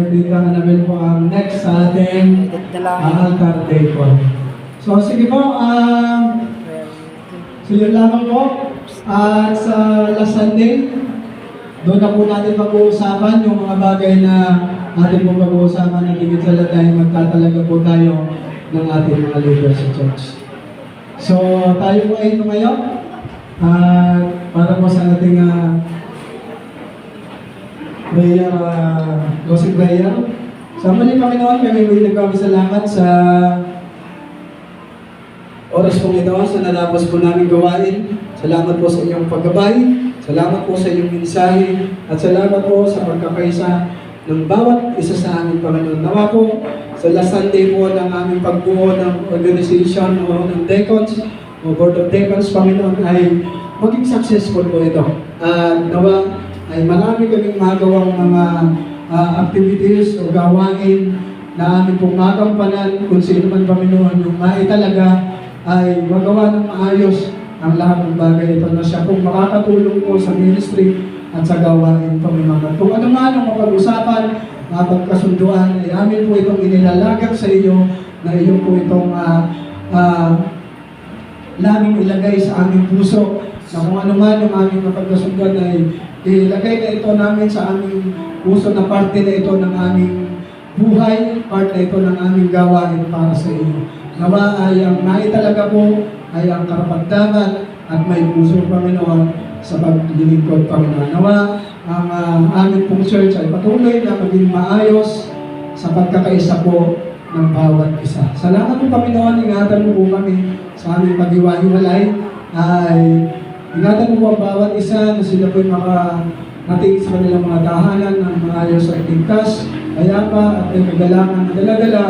Tita Annabel po ang next sa ating altar day po. So sige po, so yun lamang po. At sa last Sunday, doon na po natin pag-uusapan yung mga bagay na ating po pag-uusapan na higit sa lahat dahil magtatalaga po tayo ng ating mga leaders sa church. So tayo po ay tumayo para po sa ating prayer, closing prayer. Sa muli Panginoon, kami may nagpapasalamat sa oras pong ito sa natapos po namin gawain. Salamat po sa inyong paggabay. Salamat po sa inyong mensahe. At salamat po sa pagkakaisa ng bawat isa sa amin, Panginoon. Nawa po, sa last Sunday po ng aming pagbuo ng organization o ng Deacons o Board of Deacons, Panginoon, ay maging successful po ito. Nawa ay marami kaming magawang mga activities o gawain na aming pong magampanan kung sino man, Panginoon, yung talaga ay magawa ng maayos ang lahat ng bagay ito na siya pong makakatulong po sa ministry at sa gawain, Panginoon. At kung ano man ang mapag-usapan, mapagkasunduan, ay amin po itong inilalagak sa iyo na iyo po itong laging ilagay sa aming puso na kung ano man yung aming mapagkasunduan ay ilagay na ito namin sa aming puso na parte na ito ng aming buhay, part na ito ng aming gawain para sa iyo. Nawa ay ang talaga po ay ang karapatan at may puso, Panginoon, sa paglilingkod, Panginoon. Nawa ang aming pong church ay patuloy na maging maayos sa pagkakaisa po ng bawat isa. Salamat po, Panginoon, ingatan mo po kami sa aming pag-iwa-hiwalay. Ay ingatan mo po ang bawat isa na sila po'y makarating sa kanilang mga tahanan ng maayos at tingkas, kayapa at ay kagalangan na dala-dala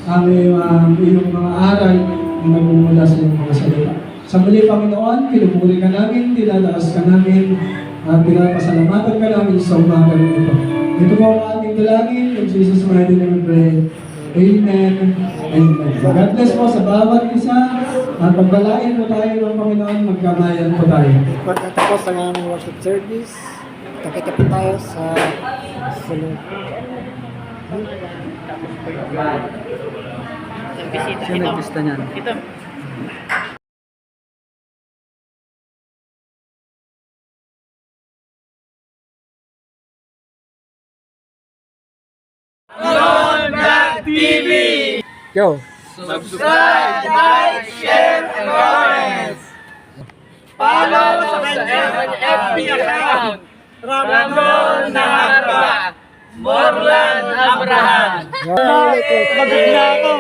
ang iyong mga aral na nagmumula sa iyong mga salita. Sa muli, Panginoon, pinupuri ka namin, tinataas ka namin, at pinapasalamatan ka namin sa umaga ito. Ito po ang ating dalangin, in Jesus' mighty name we pray. Amen. Amen. God bless po sa bawat isa, at pagbalain po tayo ng Panginoon, magkamayan po tayo. Pagkatapos ang aming worship service, takita po tayo sa sunod. Sino nag-pista niyan? Go! Subscribe, like, share, and comment. Follow sa FB account. Ramon Naharba. Morlan Abraham. Go! Pagod na ako.